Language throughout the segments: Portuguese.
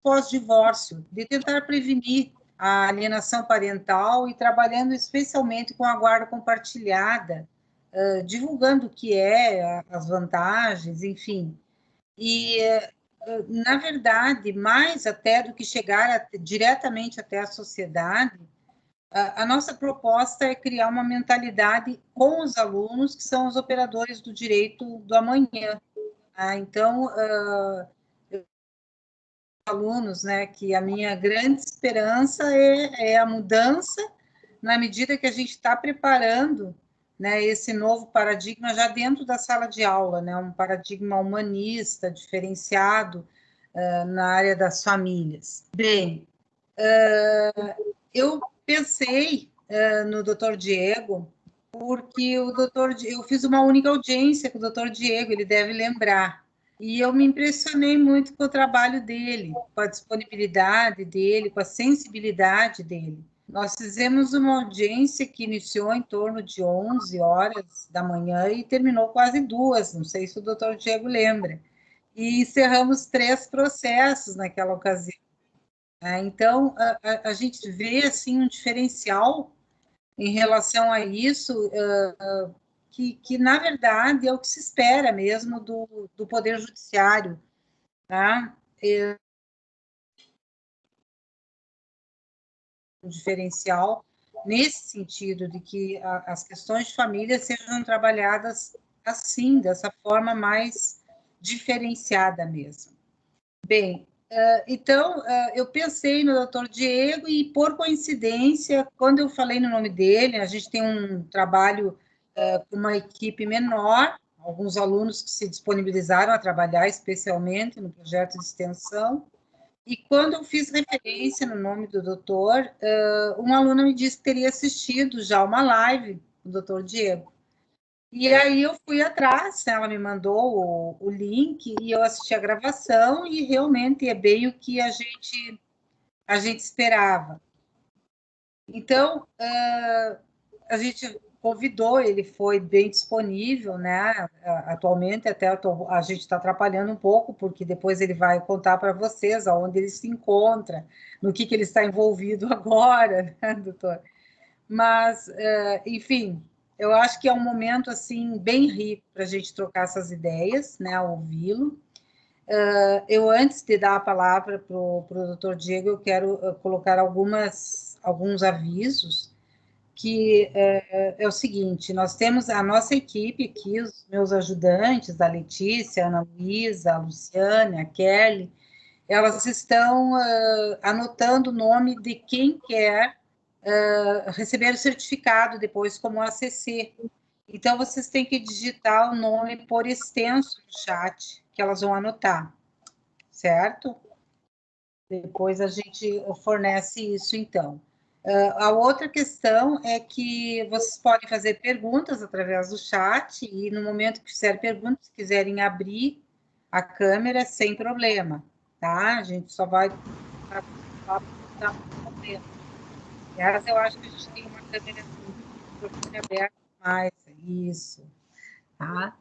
pós-divórcio, de tentar prevenir a alienação parental e trabalhando especialmente com a guarda compartilhada, divulgando o que é, as vantagens, enfim. E, na verdade, mais até do que chegar diretamente até a sociedade, a nossa proposta é criar uma mentalidade com os alunos, que são os operadores do direito do amanhã. Então, alunos, né, que a minha grande esperança é a mudança, na medida que a gente está preparando, né, esse novo paradigma já dentro da sala de aula, né, um paradigma humanista, diferenciado na área das famílias. Bem, eu pensei no Dr. Diego, porque eu fiz uma única audiência com o Dr. Diego, ele deve lembrar. E eu me impressionei muito com o trabalho dele, com a disponibilidade dele, com a sensibilidade dele. Nós fizemos uma audiência que iniciou em torno de 11 horas da manhã e terminou quase 2, não sei se o doutor Diego lembra. E encerramos 3 processos naquela ocasião. Então, a gente vê assim, um diferencial em relação a isso, que, na verdade, é o que se espera mesmo do Poder Judiciário. Tá? Um diferencial nesse sentido, de que as questões de família sejam trabalhadas assim, dessa forma mais diferenciada mesmo. Bem, então, eu pensei no Dr. Diego e, por coincidência, quando eu falei no nome dele, a gente tem um trabalho com uma equipe menor, alguns alunos que se disponibilizaram a trabalhar especialmente no projeto de extensão, e quando eu fiz referência no nome do doutor, uma aluna me disse que teria assistido já uma live do doutor Diego. E aí eu fui atrás, ela me mandou o link e eu assisti a gravação e realmente é bem o que a gente esperava. Então, a gente convidou, ele foi bem disponível, né? Atualmente até a gente está atrapalhando um pouco, porque depois ele vai contar para vocês aonde ele se encontra, no que ele está envolvido agora, né, doutor? Mas, enfim, eu acho que é um momento, assim, bem rico para a gente trocar essas ideias, né, ouvi-lo. Eu, antes de dar a palavra para o doutor Diego, eu quero colocar alguns avisos, que é o seguinte, nós temos a nossa equipe aqui, os meus ajudantes, a Letícia, a Ana Luísa, a Luciane, a Kelly, elas estão anotando o nome de quem quer receber o certificado depois como ACC. Então, vocês têm que digitar o nome por extenso no chat, que elas vão anotar, certo? Depois a gente fornece isso, então. A outra questão é que vocês podem fazer perguntas através do chat e, no momento que fizer perguntas, se quiserem abrir a câmera, sem problema, tá? A gente só vai dar um problema. Aliás, eu acho que a gente tem uma câmera aberta mais, isso, tá?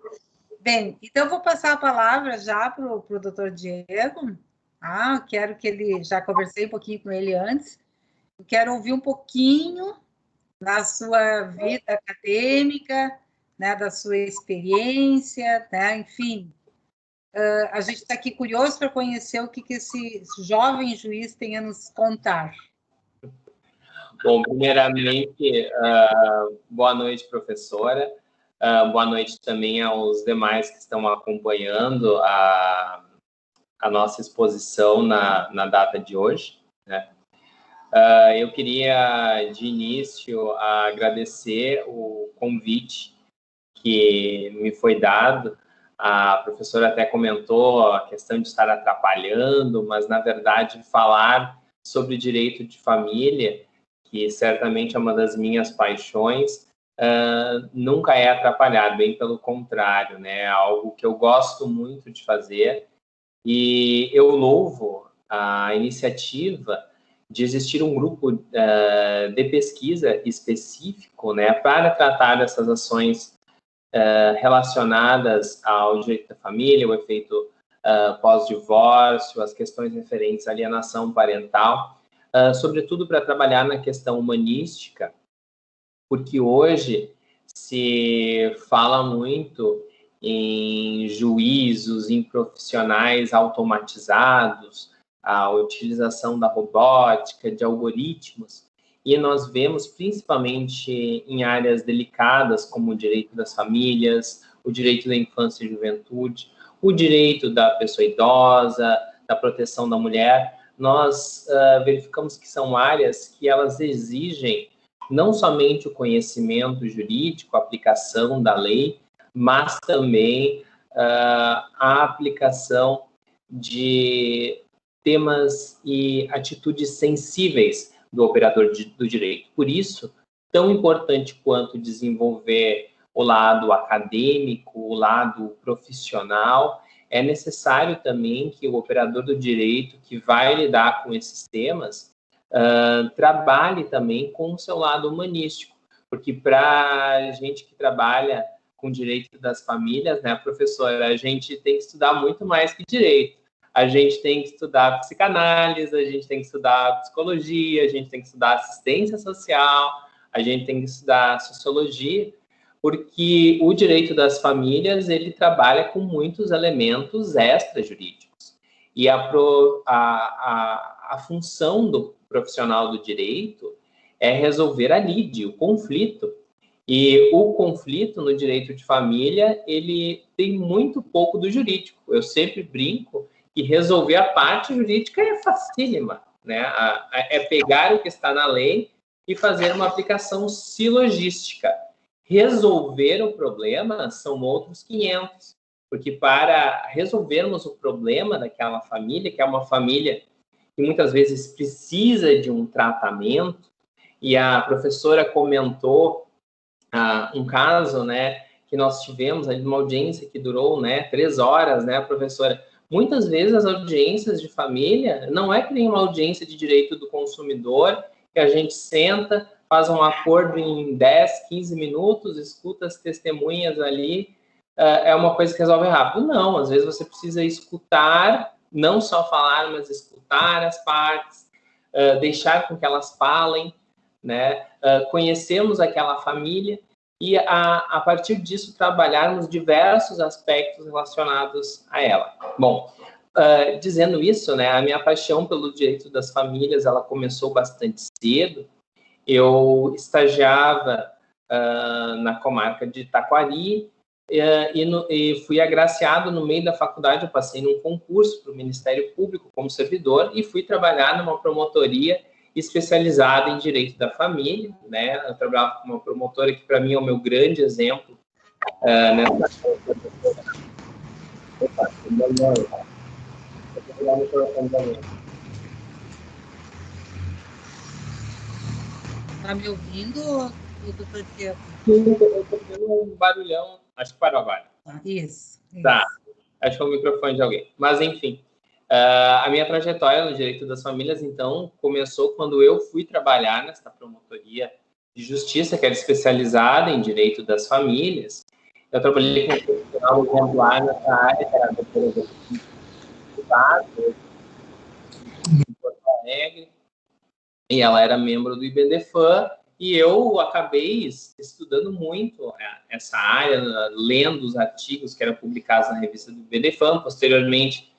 Bem, então eu vou passar a palavra já para o doutor Diego. Quero que ele, já conversei um pouquinho com ele antes, quero ouvir um pouquinho da sua vida acadêmica, né, da sua experiência, né, enfim. A gente está aqui curioso para conhecer o que esse jovem juiz tem a nos contar. Bom, primeiramente, boa noite, professora. Boa noite também aos demais que estão acompanhando a nossa exposição na data de hoje, né? Eu queria, de início, agradecer o convite que me foi dado. A professora até comentou a questão de estar atrapalhando, mas, na verdade, falar sobre direito de família, que certamente é uma das minhas paixões, nunca é atrapalhar, bem pelo contrário, né? É algo que eu gosto muito de fazer, e eu louvo a iniciativa de existir um grupo de pesquisa específico, né, para tratar dessas ações relacionadas ao direito da família, o efeito pós-divórcio, as questões referentes à alienação parental, sobretudo para trabalhar na questão humanística, porque hoje se fala muito em juízos, em profissionais automatizados, a utilização da robótica, de algoritmos, e nós vemos principalmente em áreas delicadas como o direito das famílias, o direito da infância e juventude, o direito da pessoa idosa, da proteção da mulher. Nós verificamos que são áreas que elas exigem não somente o conhecimento jurídico, a aplicação da lei, mas também a aplicação de temas e atitudes sensíveis do operador do direito. Por isso, tão importante quanto desenvolver o lado acadêmico, o lado profissional, é necessário também que o operador do direito que vai lidar com esses temas trabalhe também com o seu lado humanístico, porque para a gente que trabalha com direito das famílias, né, professora, a gente tem que estudar muito mais que direito. A gente tem que estudar psicanálise, a gente tem que estudar psicologia, a gente tem que estudar assistência social, a gente tem que estudar sociologia, porque o direito das famílias, ele trabalha com muitos elementos extrajurídicos. E a função do profissional do direito é resolver a lide, o conflito. E o conflito no direito de família, ele tem muito pouco do jurídico. Eu sempre brinco que resolver a parte jurídica é facílima, né? É pegar o que está na lei e fazer uma aplicação silogística. Resolver o problema são outros 500, porque para resolvermos o problema daquela família, que é uma família que muitas vezes precisa de um tratamento, e a professora comentou um caso, né, que nós tivemos, uma audiência que durou, né, 3 horas, né, professora? Muitas vezes as audiências de família não é que nem uma audiência de direito do consumidor, que a gente senta, faz um acordo em 10, 15 minutos, escuta as testemunhas ali, é uma coisa que resolve rápido. Não, às vezes você precisa escutar, não só falar, mas escutar as partes, deixar com que elas falem, né? Conhecemos aquela família e, a partir disso, trabalharmos diversos aspectos relacionados a ela. Bom, dizendo isso, né, a minha paixão pelo direito das famílias, ela começou bastante cedo. Eu estagiava na comarca de Taquari e fui agraciado no meio da faculdade. Eu passei num concurso para o Ministério Público como servidor e fui trabalhar numa promotoria especializada em direito da família, né? Eu trabalhava com uma promotora que, para mim, é o meu grande exemplo nessa... Tá me ouvindo, doutor Diego? Sim, eu estou vendo um barulhão. Acho que parou agora. Isso. Tá. Acho que é o microfone de alguém. Mas, enfim, a minha trajetória no direito das famílias, então, começou quando eu fui trabalhar nessa promotoria de justiça, que era especializada em direito das famílias. Eu trabalhei com um profissional exemplar nessa área, que era a doutora do Estado, em Porto Alegre, e ela era membro do IBDFAM, e eu acabei estudando muito essa área, lendo os artigos que eram publicados na revista do IBDFAM. Posteriormente,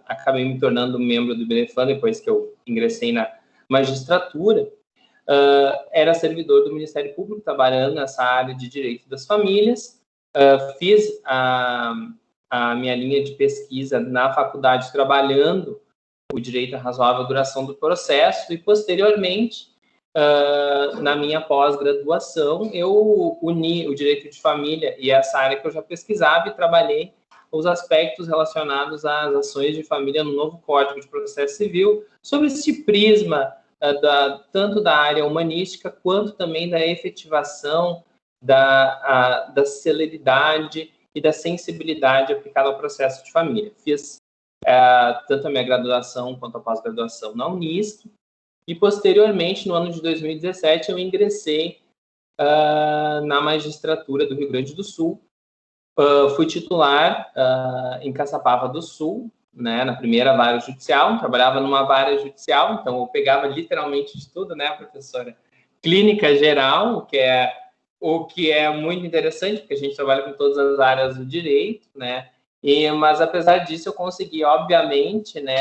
acabei me tornando membro do IBDFAM, depois que eu ingressei na magistratura. Era servidor do Ministério Público, trabalhando nessa área de direito das famílias. Fiz a minha linha de pesquisa na faculdade, trabalhando o direito à razoável duração do processo, e, posteriormente, na minha pós-graduação, eu uni o direito de família e essa área que eu já pesquisava e trabalhei os aspectos relacionados às ações de família no novo Código de Processo Civil, sobre esse prisma tanto da área humanística quanto também da efetivação da celeridade e da sensibilidade aplicada ao processo de família. Fiz tanto a minha graduação quanto a pós-graduação na Unisc, e, posteriormente, no ano de 2017, eu ingressei na magistratura do Rio Grande do Sul, fui titular em Caçapava do Sul, né, na primeira vara judicial, trabalhava numa vara judicial, então eu pegava literalmente de tudo, né, professora? Clínica geral, o que é muito interessante, porque a gente trabalha com todas as áreas do direito, né? Mas apesar disso, eu consegui, obviamente, né,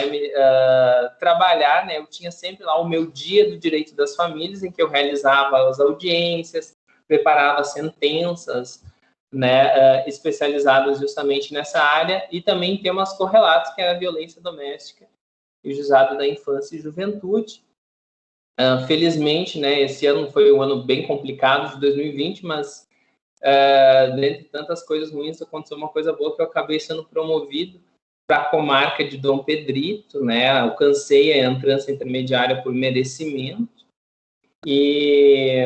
trabalhar, né? Eu tinha sempre lá o meu dia do direito das famílias, em que eu realizava as audiências, preparava sentenças, né, especializadas justamente nessa área, e também temas correlatos, que é a violência doméstica e o juizado da infância e juventude. Felizmente, né, esse ano foi um ano bem complicado, de 2020, mas dentre tantas coisas ruins, aconteceu uma coisa boa, que eu acabei sendo promovido para a comarca de Dom Pedrito, né, alcancei a entrância intermediária por merecimento, e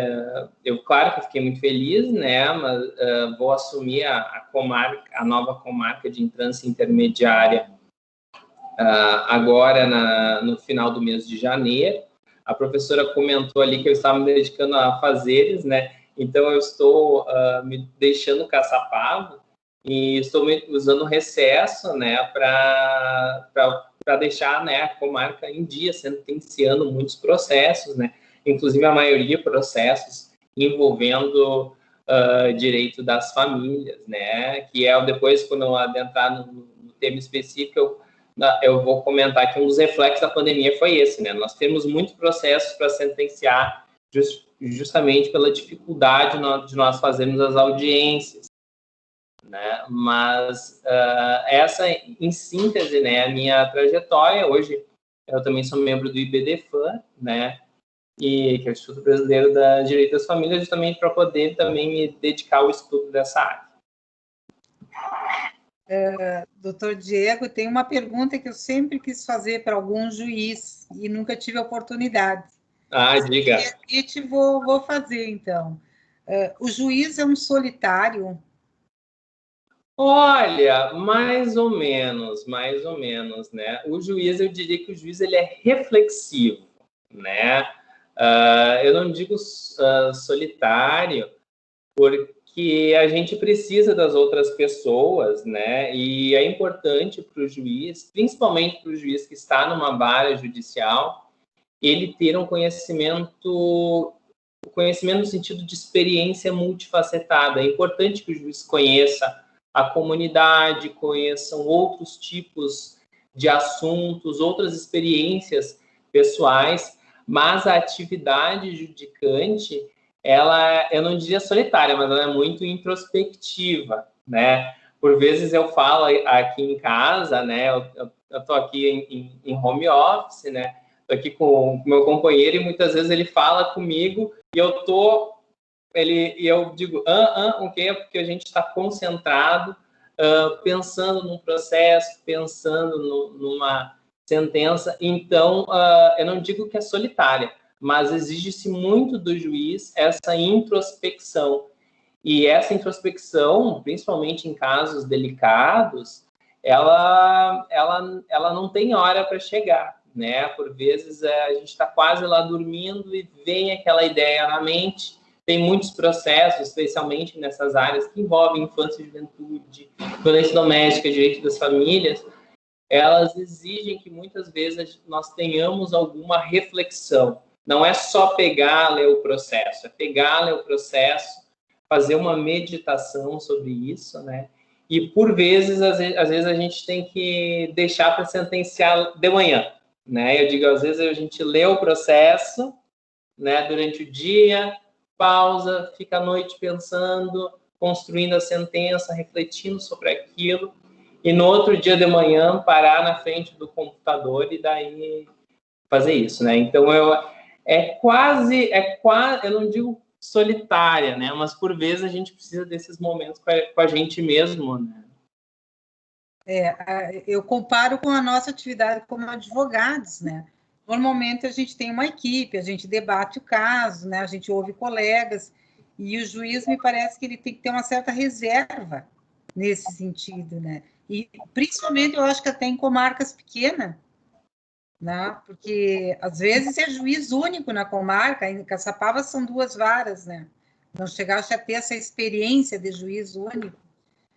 eu, claro que fiquei muito feliz, né, mas vou assumir a nova comarca de entrância intermediária agora no final do mês de janeiro. A professora comentou ali que eu estava me dedicando a fazeres, né? Então, eu estou me deixando Caçapava e estou usando recesso, né, para deixar, né, a comarca em dia, sentenciando muitos processos, né? Inclusive, a maioria processos envolvendo direito das famílias, né? Que é depois, quando eu adentrar no tema específico, eu vou comentar que um dos reflexos da pandemia foi esse, né? Nós temos muitos processos para sentenciar justamente pela dificuldade de nós fazermos as audiências, né? Mas essa, em síntese, né, a minha trajetória. Hoje eu também sou membro do IBDFAM, né? E que é o Instituto Brasileiro da Direito das Famílias, justamente para poder também me dedicar ao estudo dessa área. Doutor Diego, tem uma pergunta que eu sempre quis fazer para algum juiz e nunca tive a oportunidade. Diga. E vou fazer, então. O juiz é um solitário? Olha, mais ou menos, né? O juiz, eu diria que o juiz ele é reflexivo, né? Eu não digo solitário, porque a gente precisa das outras pessoas, né? E é importante para o juiz, principalmente para o juiz que está numa vara judicial, ele ter um conhecimento no sentido de experiência multifacetada. É importante que o juiz conheça a comunidade, conheçam outros tipos de assuntos, outras experiências pessoais, mas a atividade judicante, eu não diria solitária, mas ela é muito introspectiva, né? Por vezes eu falo aqui em casa, né? Eu estou aqui em home office, né? Estou aqui com o meu companheiro e muitas vezes ele fala comigo e eu digo, o quê? Porque a gente está concentrado, pensando num processo, pensando numa sentença. Então, eu não digo que é solitária, mas exige-se muito do juiz essa introspecção. E essa introspecção, principalmente em casos delicados, ela não tem hora para chegar, né? Por vezes a gente está quase lá dormindo e vem aquela ideia na mente. Tem muitos processos, especialmente nessas áreas que envolvem infância e juventude, violência doméstica, direito das famílias. Elas exigem que muitas vezes nós tenhamos alguma reflexão. Não é só pegar, ler o processo, é pegar, ler o processo, fazer uma meditação sobre isso, né? E, por vezes, às vezes a gente tem que deixar para sentenciar de manhã, né? Eu digo, às vezes a gente lê o processo, né, durante o dia, pausa, fica à noite pensando, construindo a sentença, refletindo sobre aquilo, e no outro dia de manhã parar na frente do computador e daí fazer isso, né? Então, é quase, eu não digo solitária, né? Mas por vezes a gente precisa desses momentos com a gente mesmo, né? Eu comparo com a nossa atividade como advogados, né? Normalmente a gente tem uma equipe, a gente debate o caso, né? A gente ouve colegas, e o juiz me parece que ele tem que ter uma certa reserva nesse sentido, né? E principalmente eu acho que até em comarcas pequenas, né? Porque às vezes é juiz único na comarca, em Caçapava são 2 varas, né? Não chegaste a ter essa experiência de juiz único.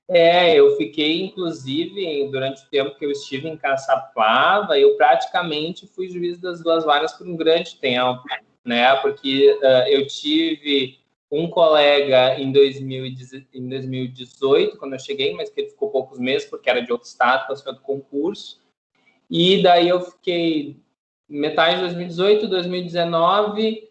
Eu fiquei, inclusive, durante o tempo que eu estive em Caçapava, eu praticamente fui juiz das duas varas por um grande tempo, né? Porque eu tive um colega em 2018, quando eu cheguei, mas que ele ficou poucos meses, porque era de outro estado, passou do concurso. E daí eu fiquei metade de 2018, 2019,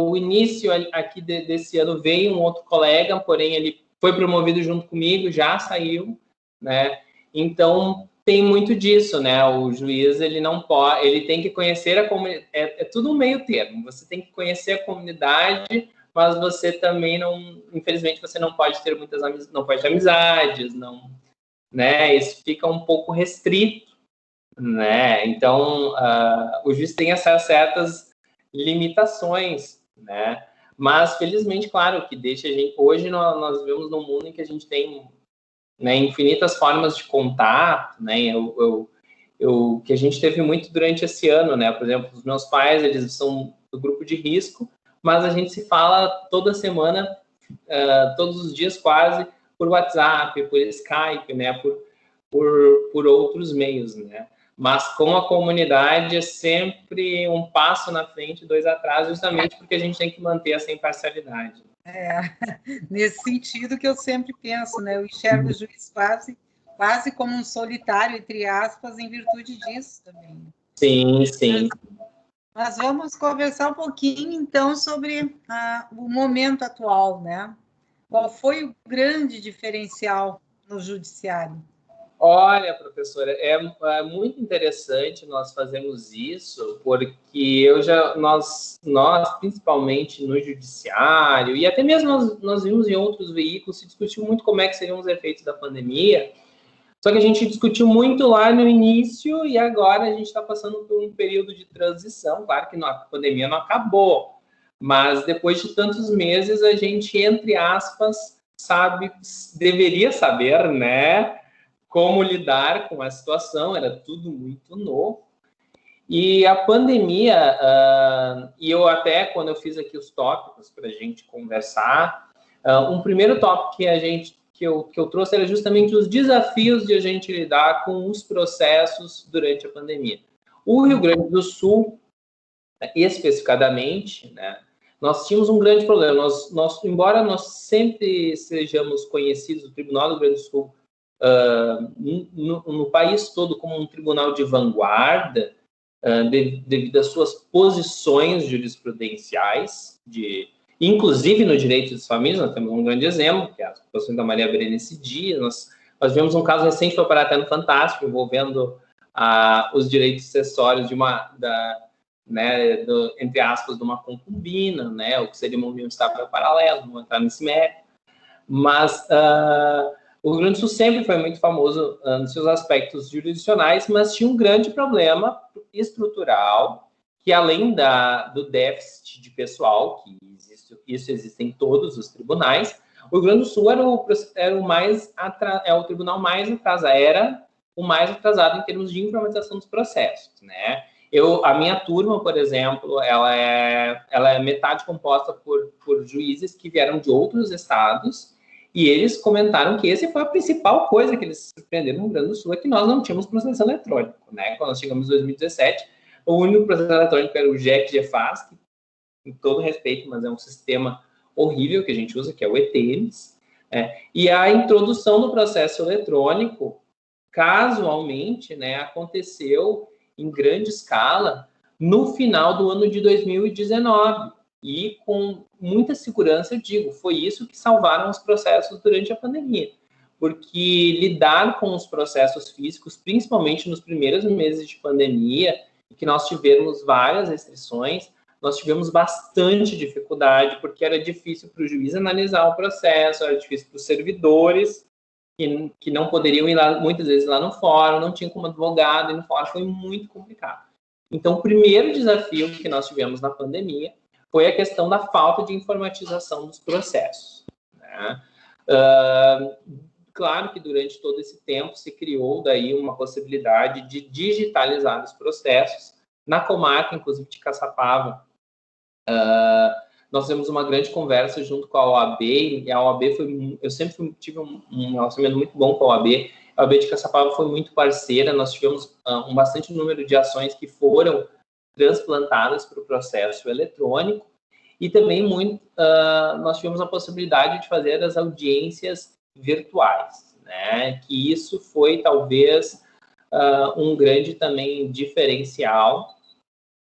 o início aqui desse ano veio um outro colega, porém ele foi promovido junto comigo, já saiu, né? Então tem muito disso, né? O juiz ele não pode, ele tem que conhecer a comunidade. É tudo um meio termo. Você tem que conhecer a comunidade, mas você também não, infelizmente, você não pode ter muitas amizades, não pode ter amizades, não, né? Isso fica um pouco restrito, né? Então o juiz tem essas certas limitações, né? Mas felizmente, claro, que deixa a gente. Hoje nós vivemos num mundo em que a gente tem, né, infinitas formas de contato, né? Que a gente teve muito durante esse ano, né? Por exemplo, os meus pais, eles são do grupo de risco, mas a gente se fala toda semana, todos os dias quase, por WhatsApp, por Skype, né? Por outros meios, né? Mas com a comunidade é sempre um passo na frente, dois atrás, justamente porque a gente tem que manter essa imparcialidade. Nesse sentido que eu sempre penso, né? Eu enxergo o juiz quase como um solitário, entre aspas, em virtude disso também. Sim, sim. Mas vamos conversar um pouquinho, então, sobre o momento atual, né? Qual foi o grande diferencial no judiciário? Olha, professora, é muito interessante nós fazermos isso, porque nós principalmente no judiciário, e até mesmo nós vimos em outros veículos, se discutiu muito como é que seriam os efeitos da pandemia, só que a gente discutiu muito lá no início e agora a gente está passando por um período de transição. Claro que a pandemia não acabou, mas depois de tantos meses a gente, entre aspas, deveria saber, né, como lidar com a situação, era tudo muito novo. E a pandemia, e eu até, quando eu fiz aqui os tópicos para a gente conversar, um primeiro tópico que eu trouxe era justamente os desafios de a gente lidar com os processos durante a pandemia. O Rio Grande do Sul, especificadamente, né, nós tínhamos um grande problema. Embora nós sempre sejamos conhecidos, o Tribunal do Rio Grande do Sul, no país todo como um tribunal de vanguarda, devido às suas posições jurisprudenciais, inclusive no direito das famílias, nós temos um grande exemplo, que é a situação da Maria Berenice Dias. Nós vimos um caso recente, foi parar até no Fantástico, envolvendo os direitos sucessórios entre aspas, de uma concubina, né, o que seria uma união estável paralelo, não vou entrar nesse mérito. Mas o Rio Grande do Sul sempre foi muito famoso nos seus aspectos jurisdicionais, mas tinha um grande problema estrutural, que além do déficit de pessoal, que existe em todos os tribunais, o Rio Grande do Sul era o tribunal mais atrasado, era o mais atrasado em termos de informatização dos processos, né? A minha turma, por exemplo, ela é metade composta por juízes que vieram de outros estados, e eles comentaram que essa foi a principal coisa que eles se surpreenderam no Rio Grande do Sul, é que nós não tínhamos processo eletrônico, né? Quando nós chegamos em 2017, o único processo eletrônico era o GEC-GFAS, que, com todo respeito, mas é um sistema horrível que a gente usa, que é o ETEMS, e a introdução do processo eletrônico, casualmente, né, aconteceu em grande escala no final do ano de 2019. E com muita segurança, eu digo, foi isso que salvaram os processos durante a pandemia. Porque lidar com os processos físicos, principalmente nos primeiros meses de pandemia, que nós tivemos várias restrições, nós tivemos bastante dificuldade, porque era difícil para o juiz analisar o processo, era difícil para os servidores, que não poderiam ir lá, muitas vezes lá no fórum, não tinha como advogado ir no fórum, foi muito complicado. Então, o primeiro desafio que nós tivemos na pandemia foi a questão da falta de informatização dos processos, né? Claro que durante todo esse tempo se criou daí uma possibilidade de digitalizar os processos. Na comarca, inclusive de Caçapava, nós temos uma grande conversa junto com a OAB, e a OAB eu sempre tive um relacionamento muito bom com a OAB. A OAB de Caçapava foi muito parceira, nós tivemos um bastante número de ações que foram transplantadas para o processo eletrônico, e também nós tivemos a possibilidade de fazer as audiências virtuais, né? Que isso foi talvez um grande também diferencial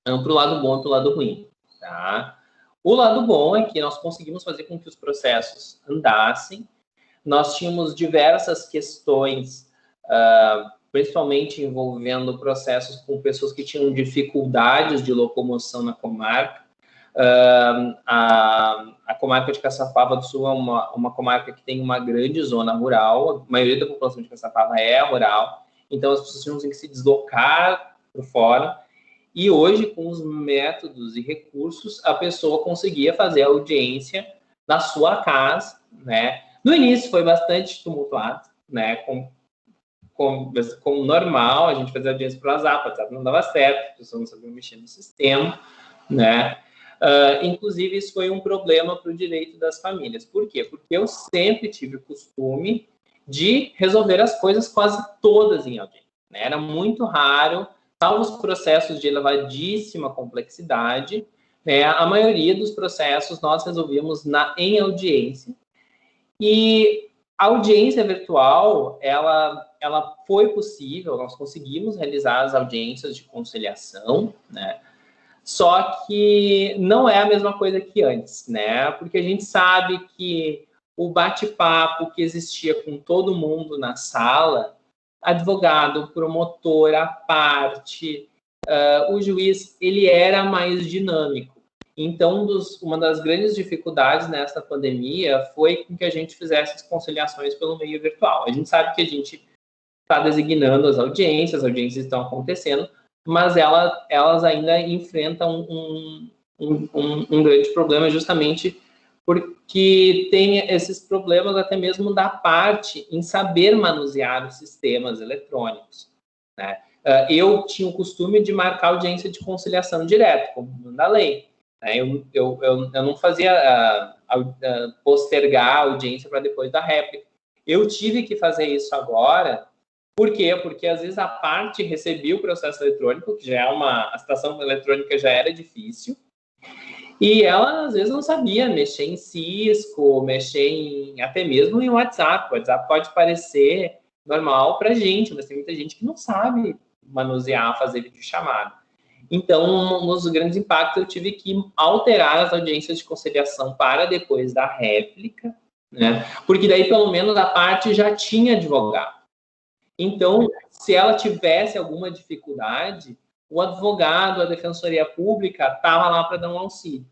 para o lado bom e para o lado ruim, tá? O lado bom é que nós conseguimos fazer com que os processos andassem. Nós tínhamos diversas questões, principalmente envolvendo processos com pessoas que tinham dificuldades de locomoção na comarca. A comarca de Caçapava do Sul é uma comarca que tem uma grande zona rural, a maioria da população de Caçapava é rural, então as pessoas tinham que se deslocar por fora, e hoje, com os métodos e recursos, a pessoa conseguia fazer a audiência na sua casa, né? No início foi bastante tumultuado, né? Como normal, a gente fazia audiência por WhatsApp não dava certo, as pessoas não sabiam mexer no sistema, né? Inclusive, isso foi um problema para o direito das famílias. Por quê? Porque eu sempre tive o costume de resolver as coisas quase todas em audiência, né? Era muito raro, salvo os processos de elevadíssima complexidade, né? A maioria dos processos nós resolvíamos em audiência. E a audiência virtual, ela foi possível, nós conseguimos realizar as audiências de conciliação, né? Só que não é a mesma coisa que antes, né? Porque a gente sabe que o bate-papo que existia com todo mundo na sala, advogado, promotor, a parte, o juiz, ele era mais dinâmico. Então, uma das grandes dificuldades nessa pandemia foi que a gente fizesse as conciliações pelo meio virtual. A gente sabe que a gente está designando as audiências estão acontecendo, mas elas ainda enfrentam um grande problema, justamente porque tem esses problemas até mesmo da parte em saber manusear os sistemas eletrônicos, né? Eu tinha o costume de marcar audiência de conciliação direto, como manda a lei, né? Eu não fazia postergar a audiência para depois da réplica. Eu tive que fazer isso agora. Por quê? Porque às vezes a parte recebia o processo eletrônico, que já é a citação eletrônica já era difícil, e ela às vezes não sabia mexer em Cisco, até mesmo em WhatsApp. O WhatsApp pode parecer normal para a gente, mas tem muita gente que não sabe manusear, fazer videochamada. Então, nos grandes impactos, eu tive que alterar as audiências de conciliação para depois da réplica, né? Porque daí, pelo menos, a parte já tinha advogado. Então, se ela tivesse alguma dificuldade, o advogado, a defensoria pública, estava lá para dar um auxílio,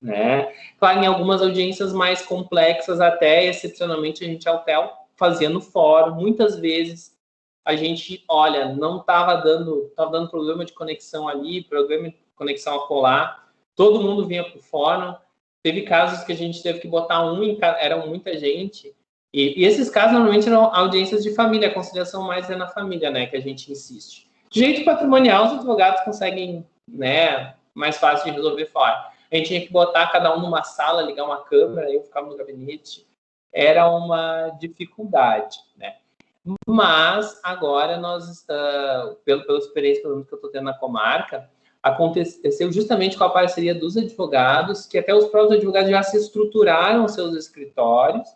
né? Claro, em algumas audiências mais complexas, até excepcionalmente, a gente até fazia no fórum. Muitas vezes, a gente, olha, não estava dando problema de conexão ali, problema de conexão acolá, todo mundo vinha para o fórum. Teve casos que a gente teve que botar eram muita gente. E esses casos, normalmente, eram audiências de família, a conciliação mais é na família, né, que a gente insiste. Direito patrimonial, os advogados conseguem, né, mais fácil de resolver fora. A gente tinha que botar cada um numa sala, ligar uma câmera, eu ficava no gabinete. Era uma dificuldade, né. Mas, agora, nós, pela experiência que eu estou tendo na comarca, aconteceu justamente com a parceria dos advogados, que até os próprios advogados já se estruturaram seus escritórios.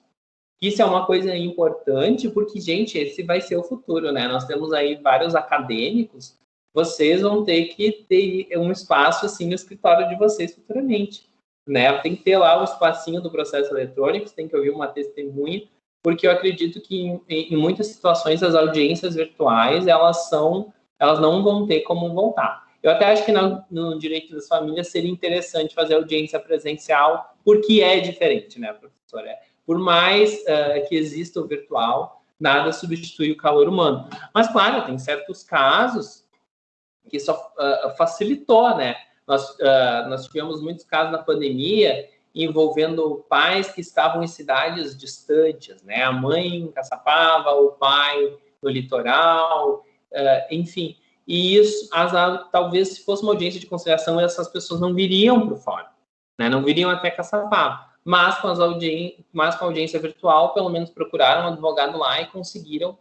Isso é uma coisa importante, porque, gente, esse vai ser o futuro, né? Nós temos aí vários acadêmicos, vocês vão ter que ter um espaço, assim, no escritório de vocês futuramente, né? Tem que ter lá o espacinho do processo eletrônico, tem que ouvir uma testemunha, porque eu acredito que, em muitas situações, as audiências virtuais, elas não vão ter como voltar. Eu até acho que no direito das famílias seria interessante fazer audiência presencial, porque é diferente, né, professora? Por mais que exista o virtual, nada substitui o calor humano. Mas, claro, tem certos casos que só facilitou, né? Nós tivemos muitos casos na pandemia envolvendo pais que estavam em cidades distantes, né? A mãe em Caçapava, o pai no litoral, enfim. E isso, talvez, se fosse uma audiência de conciliação, essas pessoas não viriam para o fórum. né? Não viriam até Caçapava, mas com a audiência virtual, pelo menos procuraram um advogado lá e conseguiram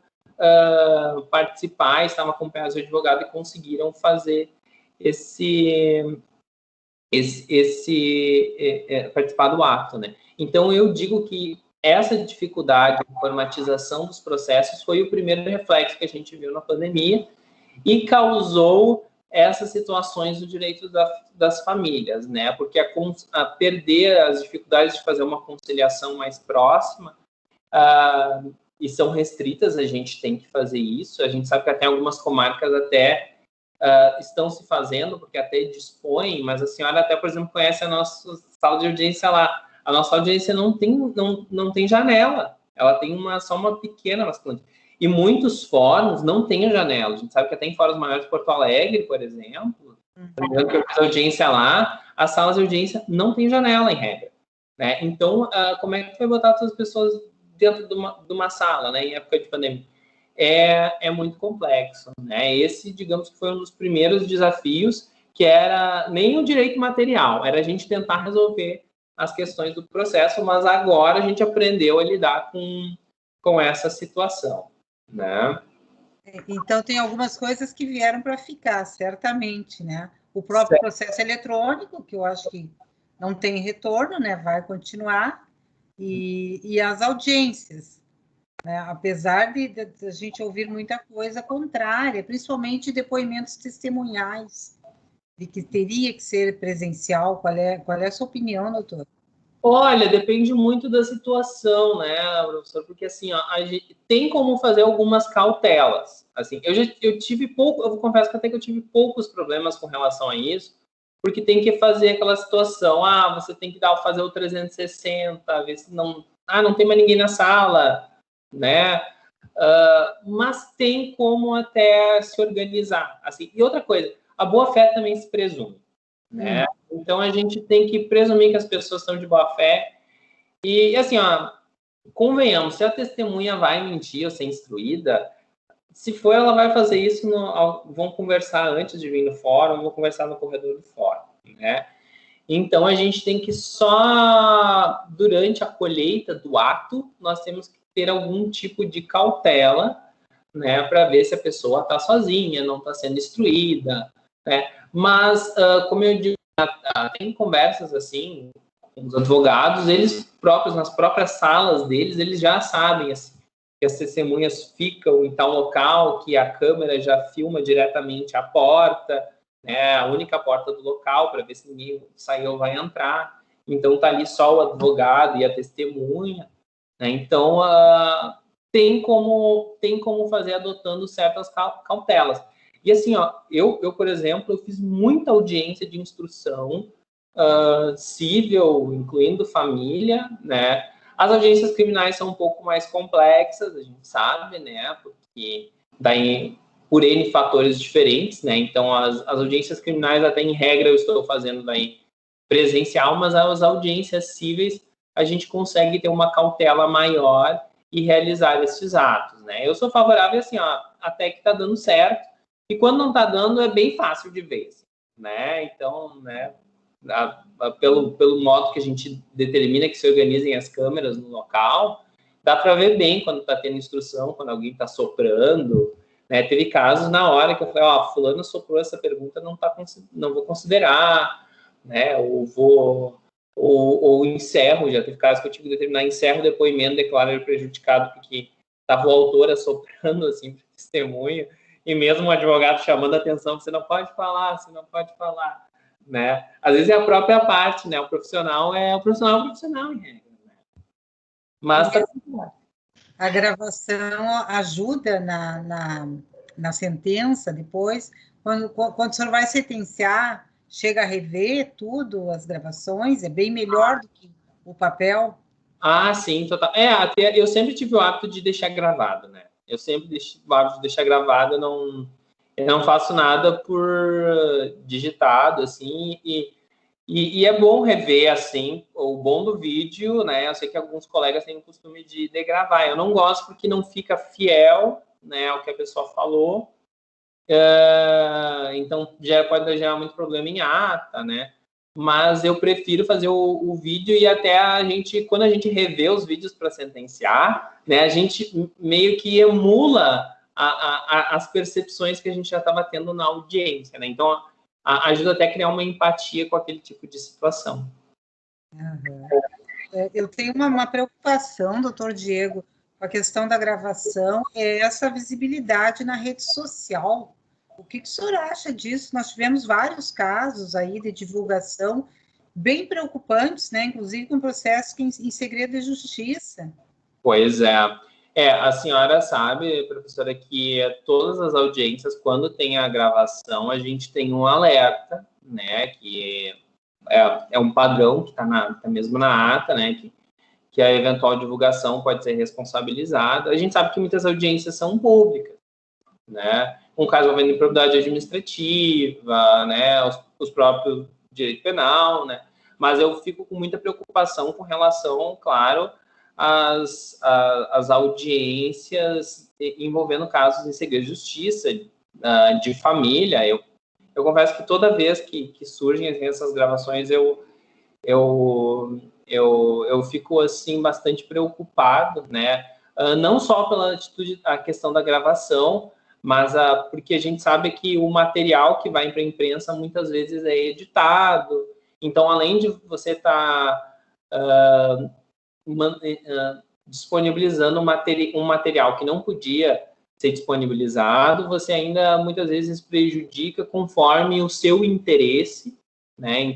participar, estavam acompanhados do advogado e conseguiram fazer participar do ato, né? Então, eu digo que essa dificuldade de informatização dos processos foi o primeiro reflexo que a gente viu na pandemia e causou essas situações do direito das famílias, né? Porque a perder as dificuldades de fazer uma conciliação mais próxima, e são restritas, a gente tem que fazer isso. A gente sabe que até algumas comarcas até estão se fazendo, porque até dispõem, mas a senhora até, por exemplo, conhece a nossa sala de audiência lá. A nossa audiência não tem janela, ela tem só uma pequena bastante. E muitos fóruns não têm a janela. A gente sabe que até em fóruns maiores de Porto Alegre, por exemplo, que eu fiz audiência lá, as salas de audiência não têm janela, em regra, né? Então, como é que foi botar todas as pessoas dentro de uma sala, né, em época de pandemia? É muito complexo, né? Esse, digamos que foi um dos primeiros desafios, que era nem o direito material, era a gente tentar resolver as questões do processo, mas agora a gente aprendeu a lidar com essa situação, né? Então, tem algumas coisas que vieram para ficar, certamente, né? O próprio processo eletrônico, que eu acho que não tem retorno, né? Vai continuar, e as audiências, né? Apesar de a gente ouvir muita coisa contrária, principalmente depoimentos testemunhais, de que teria que ser presencial. Qual é a sua opinião, doutor? Olha, depende muito da situação, né, professor? Porque assim, ó, a gente tem como fazer algumas cautelas. Assim, eu tive pouco, eu confesso que até que eu tive poucos problemas com relação a isso, porque tem que fazer aquela situação, você tem que fazer o 360, ver se não tem mais ninguém na sala, né? Mas tem como até se organizar. Assim, e outra coisa, a boa-fé também se presume, né? Então, a gente tem que presumir que as pessoas estão de boa-fé. E, assim, convenhamos, se a testemunha vai mentir ou ser instruída, se for, ela vai fazer isso, vão conversar antes de vir no fórum, vão conversar no corredor do fórum, né? Então, a gente tem que só, durante a colheita do ato, nós temos que ter algum tipo de cautela, né, para ver se a pessoa está sozinha, não está sendo instruída, né? Mas, como eu digo, tem conversas assim com os advogados, eles próprios, nas próprias salas deles, eles já sabem assim, que as testemunhas ficam em tal local, que a câmera já filma diretamente a porta, né, a única porta do local, para ver se ninguém saiu ou vai entrar. Então, tá ali só o advogado e a testemunha, né? Então, tem como fazer adotando certas cautelas. E assim, eu, por exemplo, eu fiz muita audiência de instrução civil, incluindo família, né? As audiências criminais são um pouco mais complexas, a gente sabe, né? Porque daí por N fatores diferentes, né? Então, as audiências criminais, até em regra, eu estou fazendo daí presencial, mas as audiências cíveis, a gente consegue ter uma cautela maior e realizar esses atos, né? Eu sou favorável, assim, até que está dando certo, e quando não está dando, é bem fácil de ver, assim, né? Então, né, pelo modo que a gente determina que se organizem as câmeras no local, dá para ver bem quando está tendo instrução, quando alguém está soprando, né? Teve casos na hora que eu falei, fulano soprou essa pergunta, não vou considerar, né? Ou encerro, já teve casos que eu tive que determinar, encerro o depoimento, declaro ele prejudicado porque estava o autor assoprando, assim, para testemunho, e mesmo o advogado chamando a atenção, você não pode falar, né? Às vezes é a própria parte, né? O profissional em regra, né? Mas a gravação ajuda na sentença depois, quando o senhor vai sentenciar, chega a rever tudo, as gravações, é bem melhor do que o papel. Sim, total. Até eu sempre tive o hábito de deixar gravado, né? Eu sempre o hábito de deixar gravado, eu não faço nada por digitado, assim, e é bom rever, assim, o bom do vídeo, né? Eu sei que alguns colegas têm o costume de degravar. Eu não gosto porque não fica fiel, né, ao que a pessoa falou. Então, pode gerar muito problema em ata, né? mas eu prefiro fazer o vídeo e até quando a gente revê os vídeos para sentenciar, né, a gente meio que emula as percepções que a gente já estava tendo na audiência, né? Então, ajuda até a criar uma empatia com aquele tipo de situação. Uhum. Eu tenho uma preocupação, doutor Diego, com a questão da gravação, é essa visibilidade na rede social. O que o senhor acha disso? Nós tivemos vários casos aí de divulgação bem preocupantes, né? Inclusive com processo em segredo de justiça. Pois é. A senhora sabe, professora, que todas as audiências, quando tem a gravação, a gente tem um alerta, né? Que é um padrão que está mesmo na ata, né? Que a eventual divulgação pode ser responsabilizada. A gente sabe que muitas audiências são públicas, né? Um caso envolvendo improbidade administrativa, né? Os próprios direito penal, né? Mas eu fico com muita preocupação com relação, claro, às audiências envolvendo casos em segredo de justiça, de família. Eu confesso que toda vez que surgem essas gravações, eu fico, assim, bastante preocupado, né? Não só pela atitude, a questão da gravação, mas porque a gente sabe que o material que vai para a imprensa muitas vezes é editado. Então, além de você estar disponibilizando um material que não podia ser disponibilizado, você ainda muitas vezes prejudica conforme o seu interesse, né?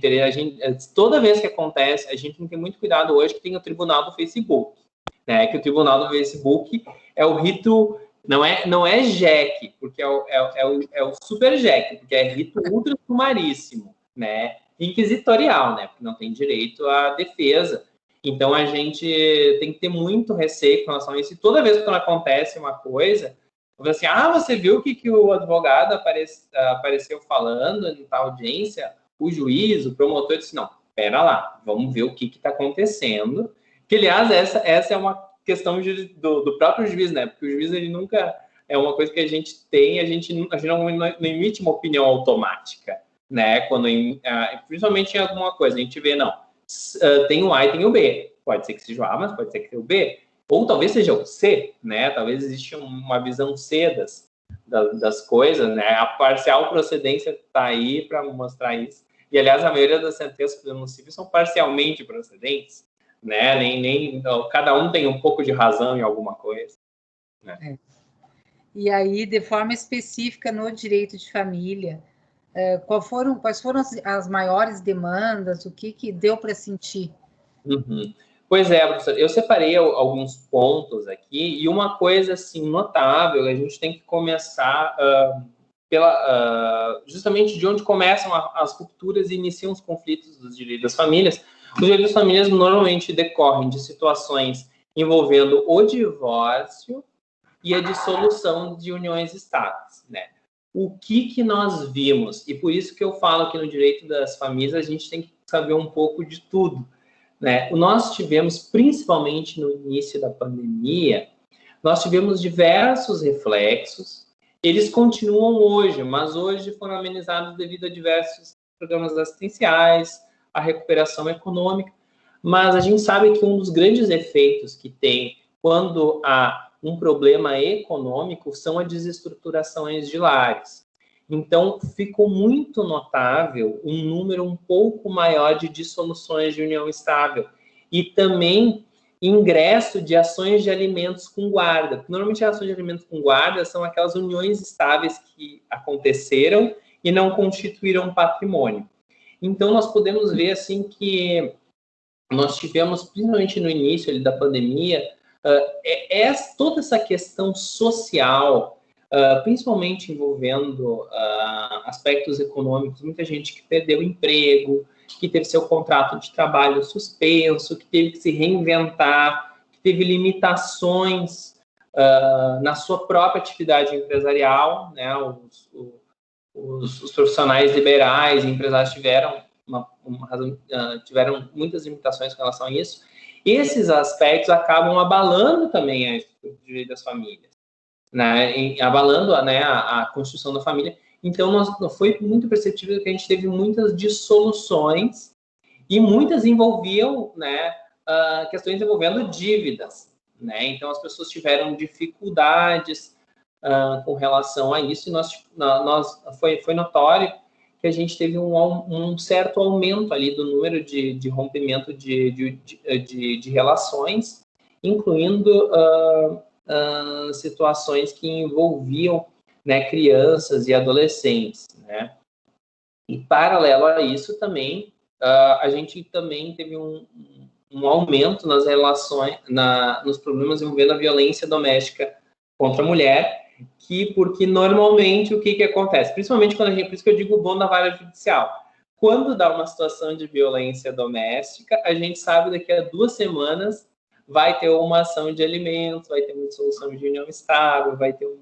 Toda vez que acontece, a gente tem que ter muito cuidado hoje que tem o tribunal do Facebook, né? Que o tribunal do Facebook é o rito, não é JEC, porque é o super JEC, porque é rito ultra sumaríssimo, né? Inquisitorial, né? Porque não tem direito à defesa. Então a gente tem que ter muito receio com relação a isso. E toda vez que acontece uma coisa, assim, você viu o que o advogado apareceu falando em tal audiência? O juiz, o promotor disse, não, pera lá, vamos ver o que está acontecendo. Que, aliás, essa é uma questão do próprio juiz, né? Porque o juiz, ele nunca... É uma coisa que a gente tem, a gente não emite uma opinião automática, né? Principalmente em alguma coisa, a gente vê, não, tem o A e tem o B. Pode ser que seja o A, mas pode ser que seja o B. Ou talvez seja o C, né? Talvez exista uma visão C das coisas, né? A parcial procedência está aí para mostrar isso. E, aliás, a maioria das sentenças do civil são parcialmente procedentes, né? Cada um tem um pouco de razão em alguma coisa, né? E aí, de forma específica no direito de família, quais foram as maiores demandas? O que deu para sentir? Uhum. Pois é, professor, eu separei alguns pontos aqui, e uma coisa, assim, notável, a gente tem que começar justamente de onde começam as rupturas e iniciam os conflitos dos direitos das famílias. Os direitos das famílias normalmente decorrem de situações envolvendo o divórcio e a dissolução de uniões estáveis, né? O que nós vimos, e por isso que eu falo que no direito das famílias a gente tem que saber um pouco de tudo, né? Nós tivemos, principalmente no início da pandemia, nós tivemos diversos reflexos. Eles continuam hoje, mas hoje foram amenizados devido a diversos programas assistenciais, a recuperação econômica. Mas a gente sabe que um dos grandes efeitos que tem quando há um problema econômico são as desestruturações de lares. Então, ficou muito notável um número um pouco maior de dissoluções de união estável e também ingresso de ações de alimentos com guarda. Porque, normalmente, as ações de alimentos com guarda são aquelas uniões estáveis que aconteceram e não constituíram patrimônio. Então, nós podemos ver assim que nós tivemos, principalmente no início ali, da pandemia, toda essa questão social, principalmente envolvendo aspectos econômicos, muita gente que perdeu emprego, que teve seu contrato de trabalho suspenso, que teve que se reinventar, que teve limitações na sua própria atividade empresarial, né? Os profissionais liberais e empresários tiveram tiveram muitas limitações com relação a isso. Esses aspectos acabam abalando também o direito das famílias, né? Abalando, né, a construção da família. Então, foi muito perceptível que a gente teve muitas dissoluções e muitas envolviam, né, questões envolvendo dívidas, né? Então, as pessoas tiveram dificuldades com relação a isso, e foi notório que a gente teve um certo aumento ali do número de rompimento de relações, incluindo situações que envolviam, né, crianças e adolescentes, né? E paralelo a isso também, a gente também teve um aumento nas relações, nos problemas envolvendo a violência doméstica contra a mulher, porque normalmente o que acontece? Principalmente quando por isso que eu digo o bom da vara judicial. Quando dá uma situação de violência doméstica, a gente sabe daqui a 2 semanas vai ter uma ação de alimentos, vai ter uma dissolução de união estável, vai ter um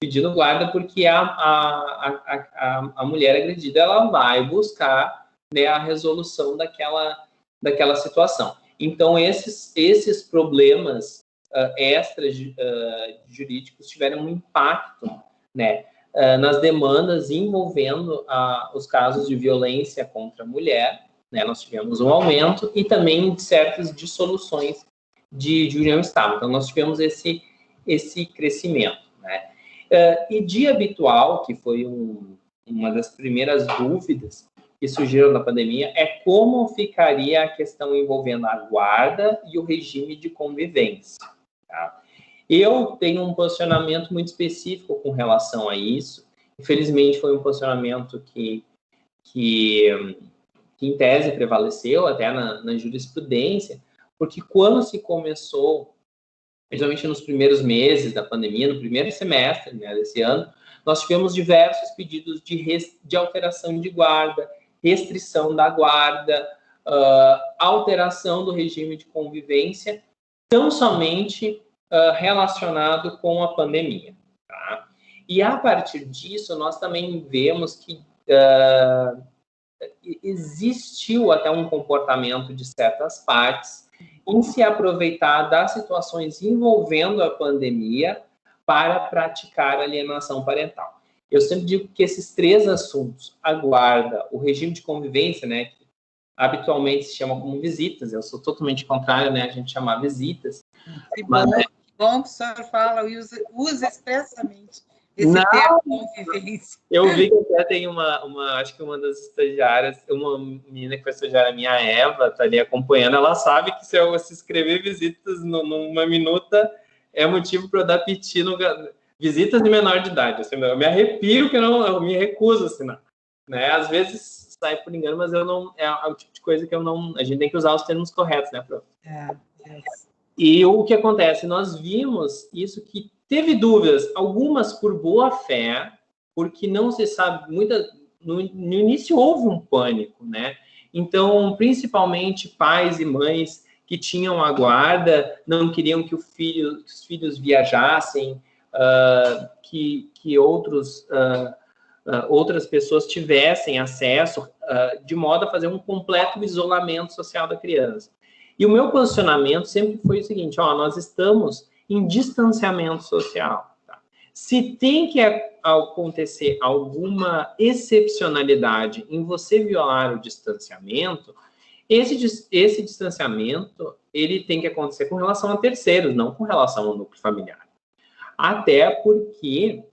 pedido guarda, porque a mulher agredida ela vai buscar, né, a resolução daquela situação. Então, esses problemas extrajurídicos tiveram um impacto, né, nas demandas envolvendo os casos de violência contra a mulher, né? Nós tivemos um aumento e também de certas dissoluções de união estável. Então, nós tivemos esse crescimento, né? E de habitual, que foi uma das primeiras dúvidas que surgiram na pandemia, é como ficaria a questão envolvendo a guarda e o regime de convivência. Tá? Eu tenho um posicionamento muito específico com relação a isso. Infelizmente, foi um posicionamento que em tese prevaleceu até na jurisprudência, porque quando se começou, principalmente nos primeiros meses da pandemia, no primeiro semestre, né, desse ano, nós tivemos diversos pedidos de alteração de guarda, restrição da guarda, alteração do regime de convivência, tão somente relacionado com a pandemia. Tá? E a partir disso, nós também vemos que existiu até um comportamento de certas partes em se aproveitar das situações envolvendo a pandemia para praticar alienação parental. Eu sempre digo que esses 3 assuntos, a guarda, o regime de convivência, né, que habitualmente se chama como visitas, eu sou totalmente contrário, né, a gente chamar visitas. Que bom, que bom que o senhor fala, usa expressamente esse termo convivência. Eu vi que até tem acho que uma das estagiárias, uma menina que foi estagiária minha, a Eva, está ali acompanhando, ela sabe que se eu escrever visitas numa minuta, é motivo para eu dar piti no... Visitas de menor de idade, assim, eu me arrepio que eu me recuso a assinar. Né? Às vezes sai por engano, mas eu não... É o tipo de coisa que eu não... A gente tem que usar os termos corretos, né, prof? E o que acontece? Nós vimos isso que teve dúvidas, algumas por boa fé, porque não se sabe, no início houve um pânico, né? Então, principalmente pais e mães que tinham a guarda, não queriam que os filhos viajassem, que outras pessoas tivessem acesso, de modo a fazer um completo isolamento social da criança. E o meu posicionamento sempre foi o seguinte, nós estamos em distanciamento social. Tá? Se tem que acontecer alguma excepcionalidade em você violar o distanciamento, esse distanciamento ele tem que acontecer com relação a terceiros, não com relação ao núcleo familiar. Até porque,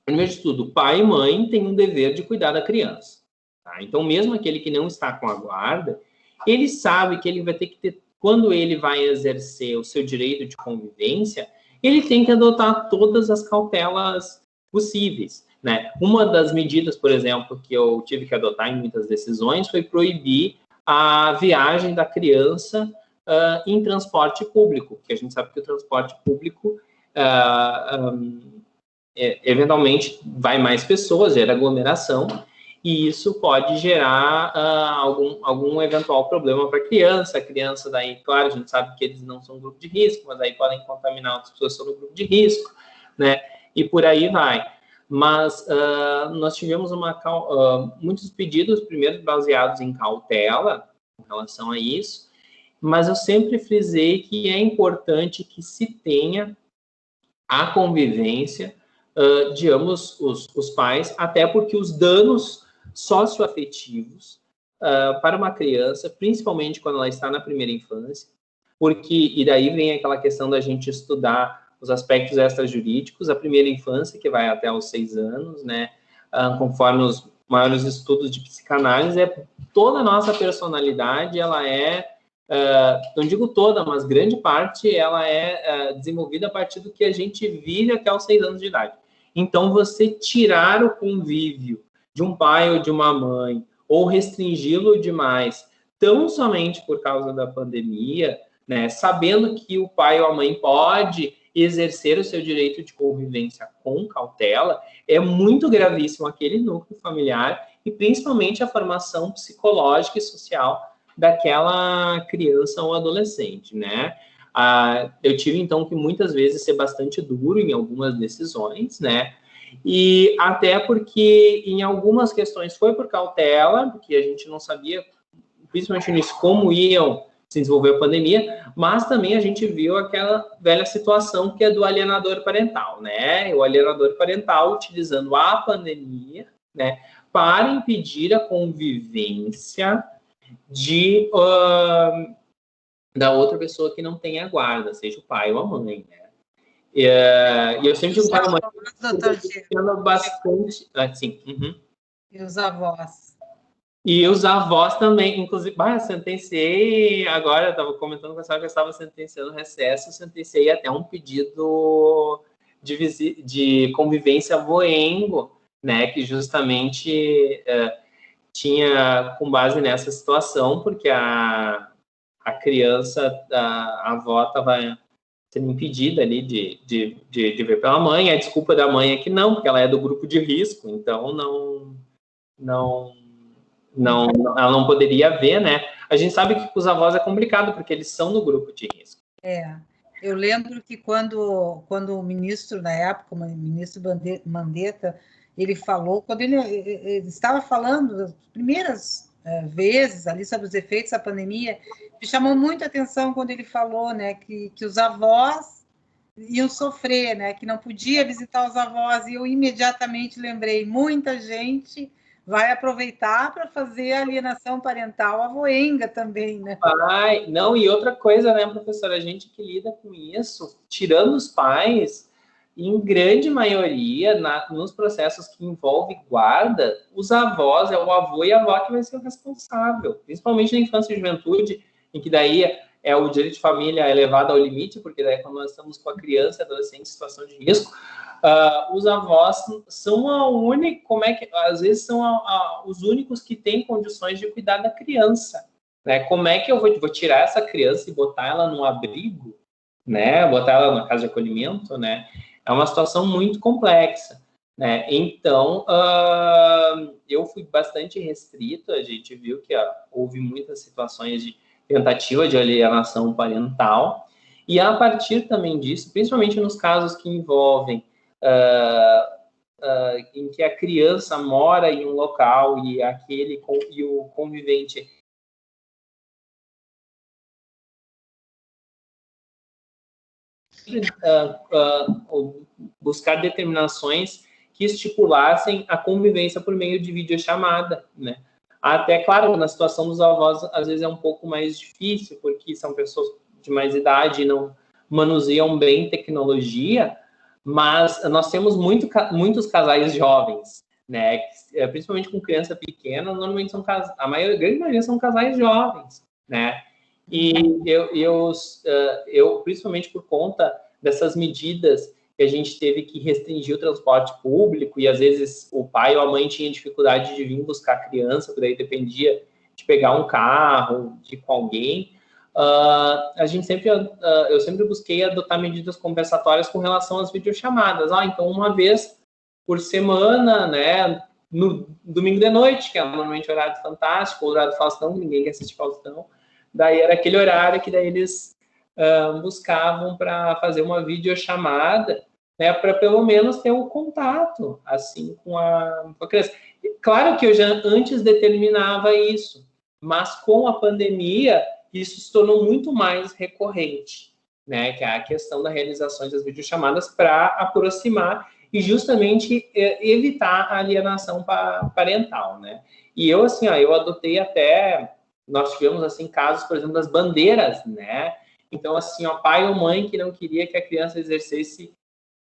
primeiro de tudo, pai e mãe têm um dever de cuidar da criança. Tá? Então, mesmo aquele que não está com a guarda, ele sabe que ele vai ter que ter, quando ele vai exercer o seu direito de convivência, ele tem que adotar todas as cautelas possíveis, né? Uma das medidas, por exemplo, que eu tive que adotar em muitas decisões foi proibir a viagem da criança em transporte público, porque a gente sabe que o transporte público eventualmente vai mais pessoas, gera aglomeração, e isso pode gerar algum eventual problema para a criança daí, claro, a gente sabe que eles não são grupo de risco, mas aí podem contaminar outras pessoas que são no grupo de risco, né, e por aí vai. Mas nós tivemos muitos pedidos, primeiro baseados em cautela, com relação a isso, mas eu sempre frisei que é importante que se tenha a convivência de ambos os pais, até porque os danos socioafetivos para uma criança, principalmente quando ela está na primeira infância, porque, e daí vem aquela questão da gente estudar os aspectos extrajurídicos, a primeira infância, que vai até os 6 anos, né, conforme os maiores estudos de psicanálise, toda a nossa personalidade, ela não digo toda, mas grande parte, ela é desenvolvida a partir do que a gente vive até os 6 anos de idade. Então, você tirar o convívio de um pai ou de uma mãe, ou restringi-lo demais, tão somente por causa da pandemia, né, sabendo que o pai ou a mãe pode exercer o seu direito de convivência com cautela, é muito gravíssimo aquele núcleo familiar e principalmente a formação psicológica e social daquela criança ou adolescente, né? Eu tive, então, que muitas vezes ser bastante duro em algumas decisões, né? E até porque em algumas questões foi por cautela, porque a gente não sabia, principalmente nisso, como iam se desenvolver a pandemia, mas também a gente viu aquela velha situação que é do alienador parental, né? O alienador parental utilizando a pandemia, né, para impedir a convivência da outra pessoa que não tem a guarda, seja o pai ou a mãe, né? E eu sempre digo para a mãe, bastante, assim, E os avós? E os avós também, inclusive, eu sentenciei, agora eu estava comentando com a senhora que eu estava sentenciando recesso, sentenciei até um pedido de convivência voengo, né, que justamente tinha com base nessa situação, porque a criança, a avó estava sendo impedida ali de ver pela mãe, a desculpa da mãe é que não, porque ela é do grupo de risco, então ela não poderia ver, né? A gente sabe que com os avós é complicado, porque eles são no grupo de risco. Eu lembro que quando o ministro, na época, o ministro Mandetta, ele falou, quando ele estava falando das primeiras vezes ali sobre os efeitos da pandemia, me chamou muito a atenção quando ele falou, né, que os avós iam sofrer, né, que não podia visitar os avós, e eu imediatamente lembrei, muita gente vai aproveitar para fazer a alienação parental avoenga também, né? Não, e outra coisa, né, professora, a gente que lida com isso, tirando os pais, em grande maioria, nos processos que envolvem guarda, os avós, é o avô e a avó que vai ser o responsável, principalmente na infância e juventude, em que daí o direito de família é levado ao limite, porque daí quando nós estamos com a criança, adolescente em situação de risco, os avós são a única, às vezes são os únicos que têm condições de cuidar da criança, né? Como é que eu vou tirar essa criança e botar ela num abrigo, né? Botar ela na casa de acolhimento, né? É uma situação muito complexa, né? Então, eu fui bastante restrito, a gente viu que houve muitas situações de tentativa de alienação parental, e a partir também disso, principalmente nos casos que envolvem em que a criança mora em um local e o convivente buscar determinações que estipulassem a convivência por meio de videochamada, né? Até, claro, na situação dos avós, às vezes é um pouco mais difícil, porque são pessoas de mais idade e não manuseiam bem tecnologia, mas nós temos muitos casais jovens, né? Principalmente com criança pequena, normalmente são grande maioria são casais jovens, né? E eu, principalmente por conta dessas medidas que a gente teve que restringir o transporte público, e às vezes o pai ou a mãe tinha dificuldade de vir buscar a criança, por aí dependia de pegar um carro, de ir com alguém, eu sempre busquei adotar medidas compensatórias com relação às videochamadas. Então, uma vez por semana, né, no domingo de noite, que é normalmente o horário do Fantástico, ou o horário do Faustão, ninguém quer assistir Faustão, daí era aquele horário que daí eles buscavam para fazer uma videochamada, né, para pelo menos ter um contato, assim, com a criança. Claro que eu já antes determinava isso, mas com a pandemia, isso se tornou muito mais recorrente, né, que é a questão da realização das videochamadas para aproximar e justamente evitar a alienação parental, né? E eu, assim, ó, eu adotei até, nós tivemos, assim, casos, por exemplo, das bandeiras, né? Então, assim, ó, pai ou mãe que não queria que a criança exercesse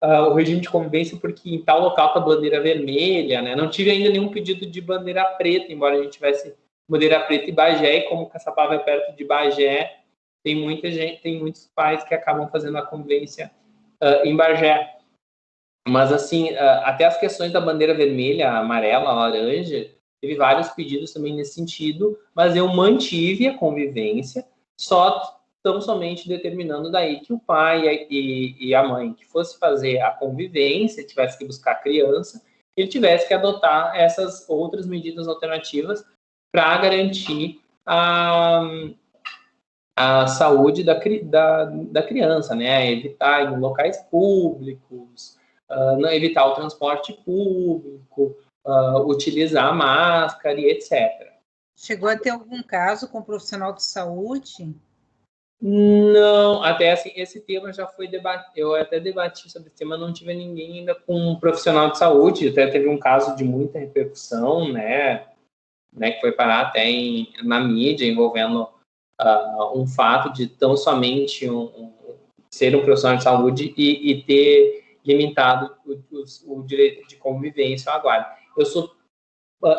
o regime de convivência porque em tal local tá bandeira vermelha, né? Não tive ainda nenhum pedido de bandeira preta, embora a gente tivesse bandeira preta em Bagé, e como Caçapava é perto de Bagé, tem muita gente, tem muitos pais que acabam fazendo a convivência em Bagé. Mas, assim, até as questões da bandeira vermelha, amarela, laranja, teve vários pedidos também nesse sentido, mas eu mantive a convivência, só tão somente determinando daí que o pai e a mãe que fosse fazer a convivência, tivesse que buscar a criança, ele tivesse que adotar essas outras medidas alternativas para garantir a saúde da criança, né? Evitar em locais públicos, não evitar o transporte público, utilizar a máscara e etc. Chegou a ter algum caso com um profissional de saúde? Não, até assim, esse tema já foi debatido, eu até debati sobre esse tema, não tive ninguém ainda com um profissional de saúde, até teve um caso de muita repercussão, né, que foi parar até na mídia, envolvendo um fato de tão somente ser um profissional de saúde e ter limitado o direito de convivência ao guarda.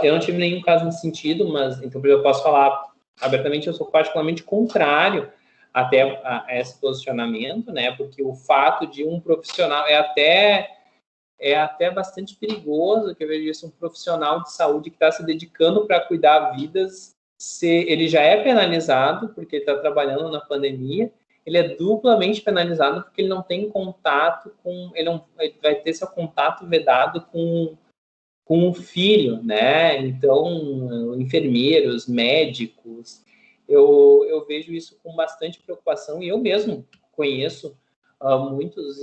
Eu não tive nenhum caso nesse sentido, mas então eu posso falar abertamente, eu sou particularmente contrário até a esse posicionamento, né? Porque o fato de um profissional é até bastante perigoso, que eu vejo isso, um profissional de saúde que está se dedicando para cuidar vidas, ele já é penalizado porque está trabalhando na pandemia, ele é duplamente penalizado porque ele não tem contato ele vai ter seu contato vedado com o filho, né? Então, enfermeiros, médicos, eu vejo isso com bastante preocupação, e eu mesmo conheço muitos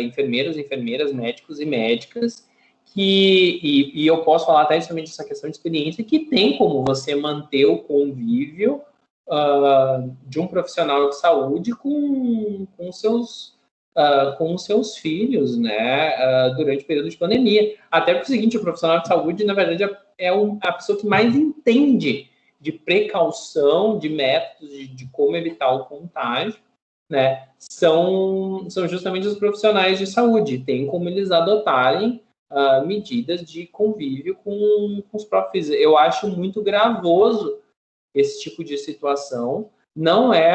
enfermeiros, enfermeiras, médicos e médicas e eu posso falar até justamente essa questão de experiência, que tem como você manter o convívio de um profissional de saúde com os seus filhos, né, durante o período de pandemia. Até porque é o seguinte, o profissional de saúde, na verdade, é a pessoa que mais entende de precaução, de métodos, de como evitar o contágio, né, são justamente os profissionais de saúde. Tem como eles adotarem medidas de convívio com os próprios. Eu acho muito gravoso esse tipo de situação. Não é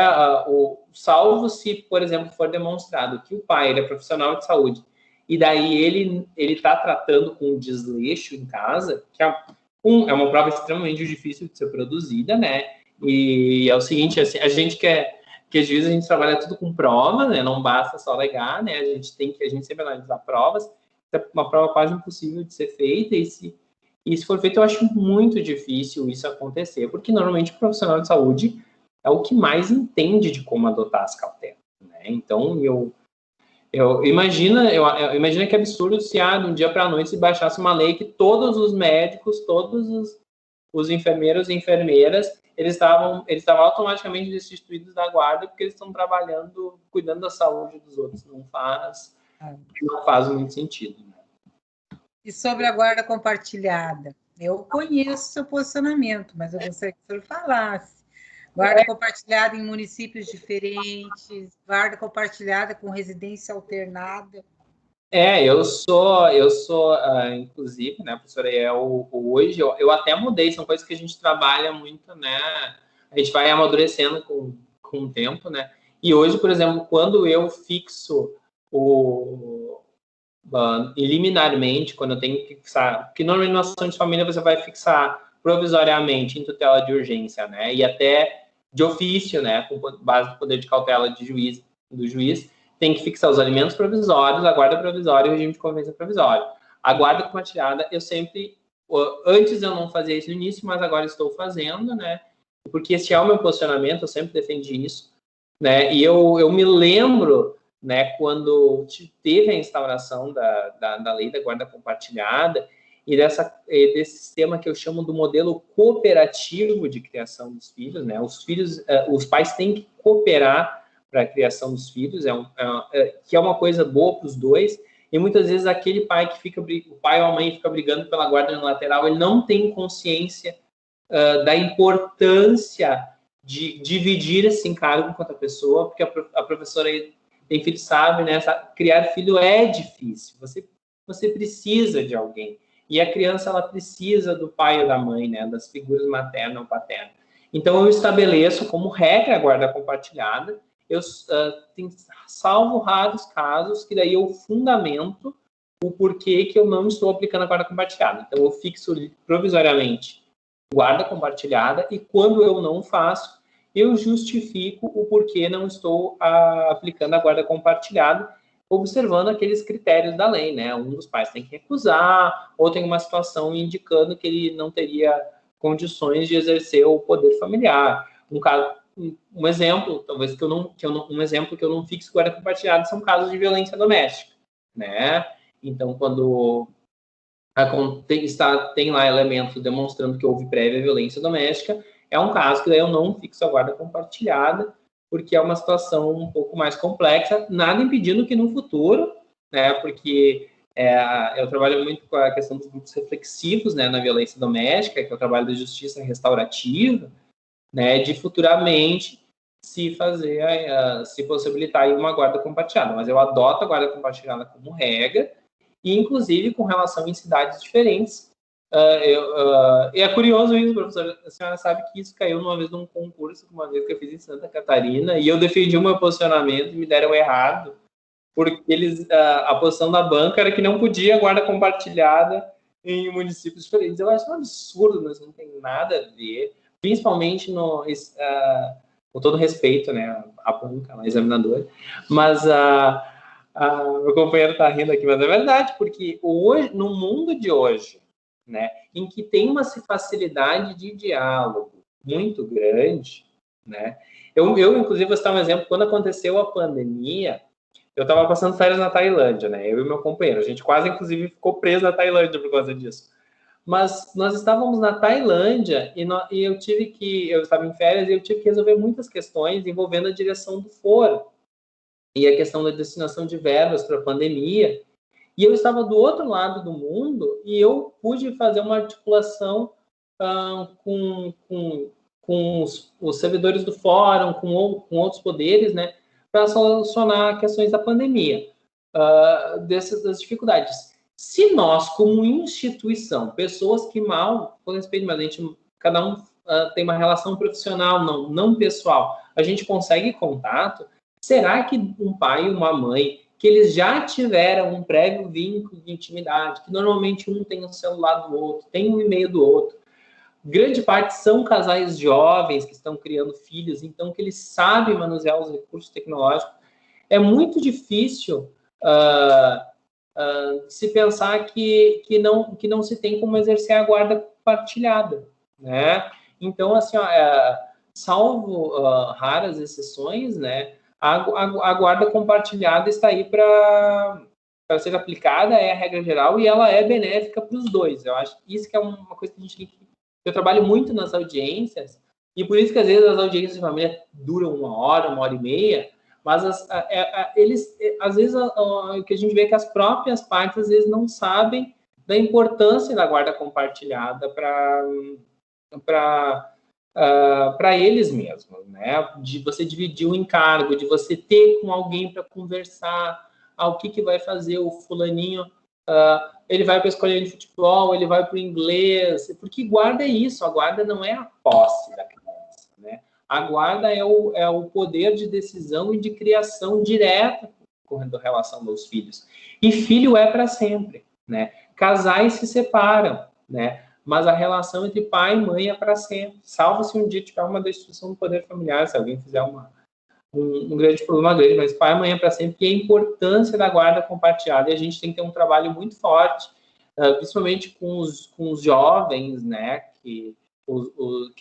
salvo se, por exemplo, for demonstrado que o pai ele é profissional de saúde e daí ele está tratando com desleixo em casa, que é uma prova extremamente difícil de ser produzida, né? E é o seguinte, assim, a gente quer que às vezes a gente trabalha tudo com prova, né? Não basta só alegar, né? A gente sempre analisa provas. É uma prova quase impossível de ser feita e se for feito, eu acho muito difícil isso acontecer, porque normalmente o profissional de saúde é o que mais entende de como adotar as cautelas, né? Então, eu imagino que absurdo se de um dia para a noite se baixasse uma lei que todos os médicos, todos os enfermeiros e enfermeiras, eles estavam automaticamente destituídos da guarda porque eles estão trabalhando, cuidando da saúde dos outros. Não faz muito sentido, né? E sobre a guarda compartilhada? Eu conheço seu posicionamento, mas eu gostaria que o senhor falasse. Guarda compartilhada em municípios diferentes, guarda compartilhada com residência alternada. Eu sou, inclusive, né, professora, hoje eu até mudei, são coisas que a gente trabalha muito, né, a gente vai amadurecendo com o tempo, né, e hoje, por exemplo, quando eu fixo liminarmente, quando eu tenho que fixar, porque normalmente na ação de família você vai fixar provisoriamente em tutela de urgência, né, e até de ofício, né, com base do poder de cautela do juiz, tem que fixar os alimentos provisórios, a guarda provisória e o regime de convivência provisório. A guarda compartilhada, antes eu não fazia isso no início, mas agora estou fazendo, né, porque esse é o meu posicionamento, eu sempre defendi isso, né, e eu me lembro, né, quando teve a instauração da lei da guarda compartilhada e desse sistema que eu chamo do modelo cooperativo de criação dos filhos, né, os pais têm que cooperar para a criação dos filhos, que é uma coisa boa para os dois, e muitas vezes aquele pai o pai ou a mãe fica brigando pela guarda unilateral, ele não tem consciência da importância de dividir esse encargo com outra pessoa, porque a professora tem filho, sabe, né? Criar filho é difícil, você precisa de alguém, e a criança, ela precisa do pai ou da mãe, né? Das figuras materna ou paterna. Então, eu estabeleço como regra a guarda compartilhada, tenho, salvo raros casos, que daí eu fundamento o porquê que eu não estou aplicando a guarda compartilhada. Então, eu fixo provisoriamente guarda compartilhada, e quando eu não faço, eu justifico o porquê não estou aplicando a guarda compartilhada, observando aqueles critérios da lei, né? Um dos pais tem que recusar, ou tem uma situação indicando que ele não teria condições de exercer o poder familiar. Um exemplo, talvez um exemplo que eu não fixo guarda compartilhada são casos de violência doméstica, né? Então, quando tem lá elementos demonstrando que houve prévia violência doméstica, é um caso que daí eu não fixo a guarda compartilhada, porque é uma situação um pouco mais complexa, nada impedindo que no futuro, né, porque eu trabalho muito com a questão dos grupos reflexivos, né, na violência doméstica, que é o trabalho da justiça restaurativa, né, de futuramente se possibilitar aí uma guarda compartilhada. Mas eu adoto a guarda compartilhada como regra, e inclusive com relação em cidades diferentes. E é curioso isso, professor, a senhora sabe que isso caiu uma vez num concurso, uma vez que eu fiz em Santa Catarina, e eu defendi o meu posicionamento e me deram errado, porque a posição da banca era que não podia guarda compartilhada em municípios diferentes. Eu acho um absurdo, mas não tem nada a ver, principalmente com todo respeito, né, a banca, a examinadora, mas meu companheiro está rindo aqui, mas é verdade, porque hoje, no mundo de hoje, né, em que tem uma facilidade de diálogo muito grande, né, eu inclusive, vou citar um exemplo, quando aconteceu a pandemia, eu estava passando férias na Tailândia, né, eu e meu companheiro, a gente quase, inclusive, ficou preso na Tailândia por causa disso. Mas nós estávamos na Tailândia e eu estava em férias e eu tive que resolver muitas questões envolvendo a direção do foro e a questão da destinação de verbas para a pandemia. E eu estava do outro lado do mundo e eu pude fazer uma articulação com os servidores do fórum, com outros poderes, né, para solucionar questões da pandemia, das dificuldades. Se nós, como instituição, pessoas que mal, com respeito, mas a gente, cada um tem uma relação profissional, não pessoal, a gente consegue contato, será que um pai e uma mãe, que eles já tiveram um prévio vínculo de intimidade, que normalmente um tem o celular do outro, tem um e-mail do outro, grande parte são casais jovens que estão criando filhos, então que eles sabem manusear os recursos tecnológicos, é muito difícil se pensar que não se tem como exercer a guarda compartilhada, né? Então, assim, salvo raras exceções, né, a guarda compartilhada está aí para ser aplicada, é a regra geral, e ela é benéfica para os dois. Eu acho que isso que é uma coisa que a gente tem que... Eu trabalho muito nas audiências, e por isso que às vezes as audiências de família duram 1 hora, 1h30, mas às vezes o que a gente vê é que as próprias partes às vezes não sabem da importância da guarda compartilhada para eles mesmos, né? De você dividir o encargo, de você ter com alguém para conversar, o que vai fazer o fulaninho, ele vai para a escolinha de futebol, ele vai para o inglês, porque guarda é isso, a guarda não é a posse da criança, né? A guarda é o poder de decisão e de criação direta com a relação dos filhos. E filho é para sempre, né? Casais se separam, né? Mas a relação entre pai e mãe é para sempre. Salvo se um dia tiver uma destruição do poder familiar, se alguém fizer um grande problema grande, mas pai e mãe é para sempre, e a importância da guarda compartilhada, e a gente tem que ter um trabalho muito forte, principalmente com os jovens, né, que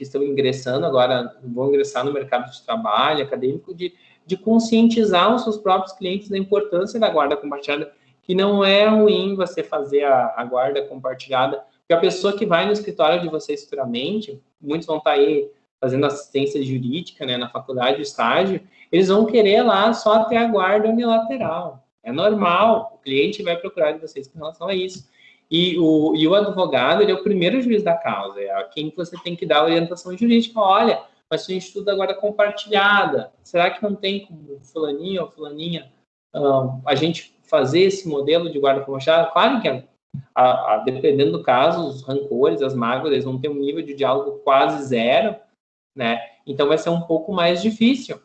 estão ingressando agora, vão ingressar no mercado de trabalho acadêmico, de conscientizar os seus próprios clientes da importância da guarda compartilhada, que não é ruim você fazer a guarda compartilhada, porque a pessoa que vai no escritório de vocês futuramente, muitos vão estar aí fazendo assistência jurídica, né, na faculdade, estágio, eles vão querer lá só ter a guarda unilateral. É normal, o cliente vai procurar de vocês com relação a isso. E o advogado, ele é o primeiro juiz da causa, é a quem você tem que dar orientação jurídica. Olha, mas se a gente estuda agora compartilhada, será que não tem como fulaninho ou fulaninha a gente fazer esse modelo de guarda compartilhada? Claro que dependendo do caso, os rancores, as mágoas, eles vão ter um nível de diálogo quase zero, né? Então vai ser um pouco mais difícil,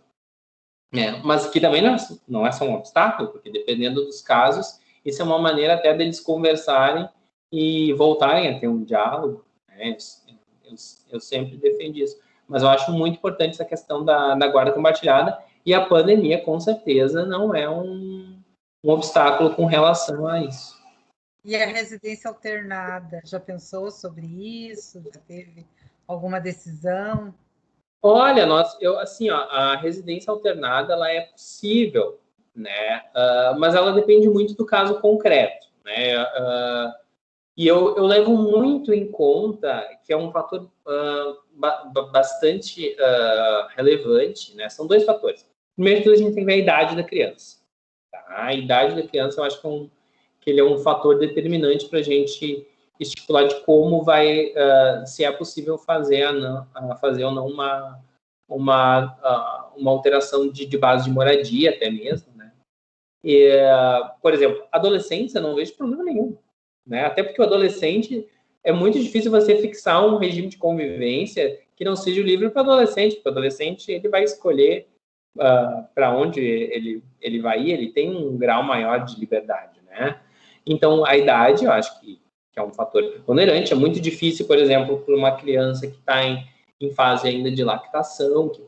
né? Mas que também não é só um obstáculo, porque dependendo dos casos, isso é uma maneira até deles conversarem e voltarem a ter um diálogo, né? Eu sempre defendi isso. Mas eu acho muito importante essa questão da guarda compartilhada, e a pandemia, com certeza, não é um obstáculo com relação a isso. E a residência alternada, já pensou sobre isso? Já teve alguma decisão? Olha, a residência alternada, ela é possível, né? Mas ela depende muito do caso concreto, né? E eu levo muito em conta que é um fator bastante relevante, né? São dois fatores. Primeiro de tudo, a gente tem que ver a idade da criança. Tá? A idade da criança, eu acho que ele é um fator determinante para a gente estipular de como vai, se é possível fazer ou não uma alteração de base de moradia até mesmo, né? E, por exemplo, adolescentes, eu não vejo problema nenhum, né? Até porque o adolescente, é muito difícil você fixar um regime de convivência que não seja livre para o adolescente, porque o adolescente ele vai escolher para onde ele vai ir, ele tem um grau maior de liberdade, né? Então, a idade, eu acho que é um fator preponderante. É muito difícil, por exemplo, para uma criança que está em fase ainda de lactação, que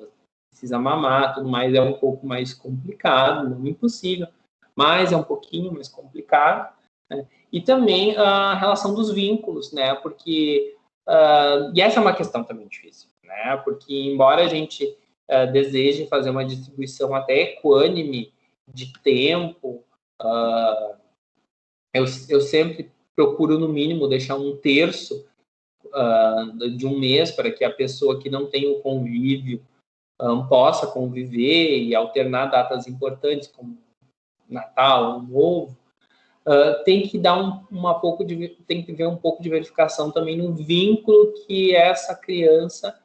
precisa mamar, tudo mais, é um pouco mais complicado, não impossível, mas é um pouquinho mais complicado, né? E também a relação dos vínculos, né? Porque, e essa é uma questão também difícil, né? Porque, embora a gente deseje fazer uma distribuição até equânime de tempo, eu sempre procuro, no mínimo, deixar um terço de um mês para que a pessoa que não tem o convívio possa conviver e alternar datas importantes, como Natal, Ano Novo. Tem que dar tem que ver um pouco de verificação também no vínculo que essa criança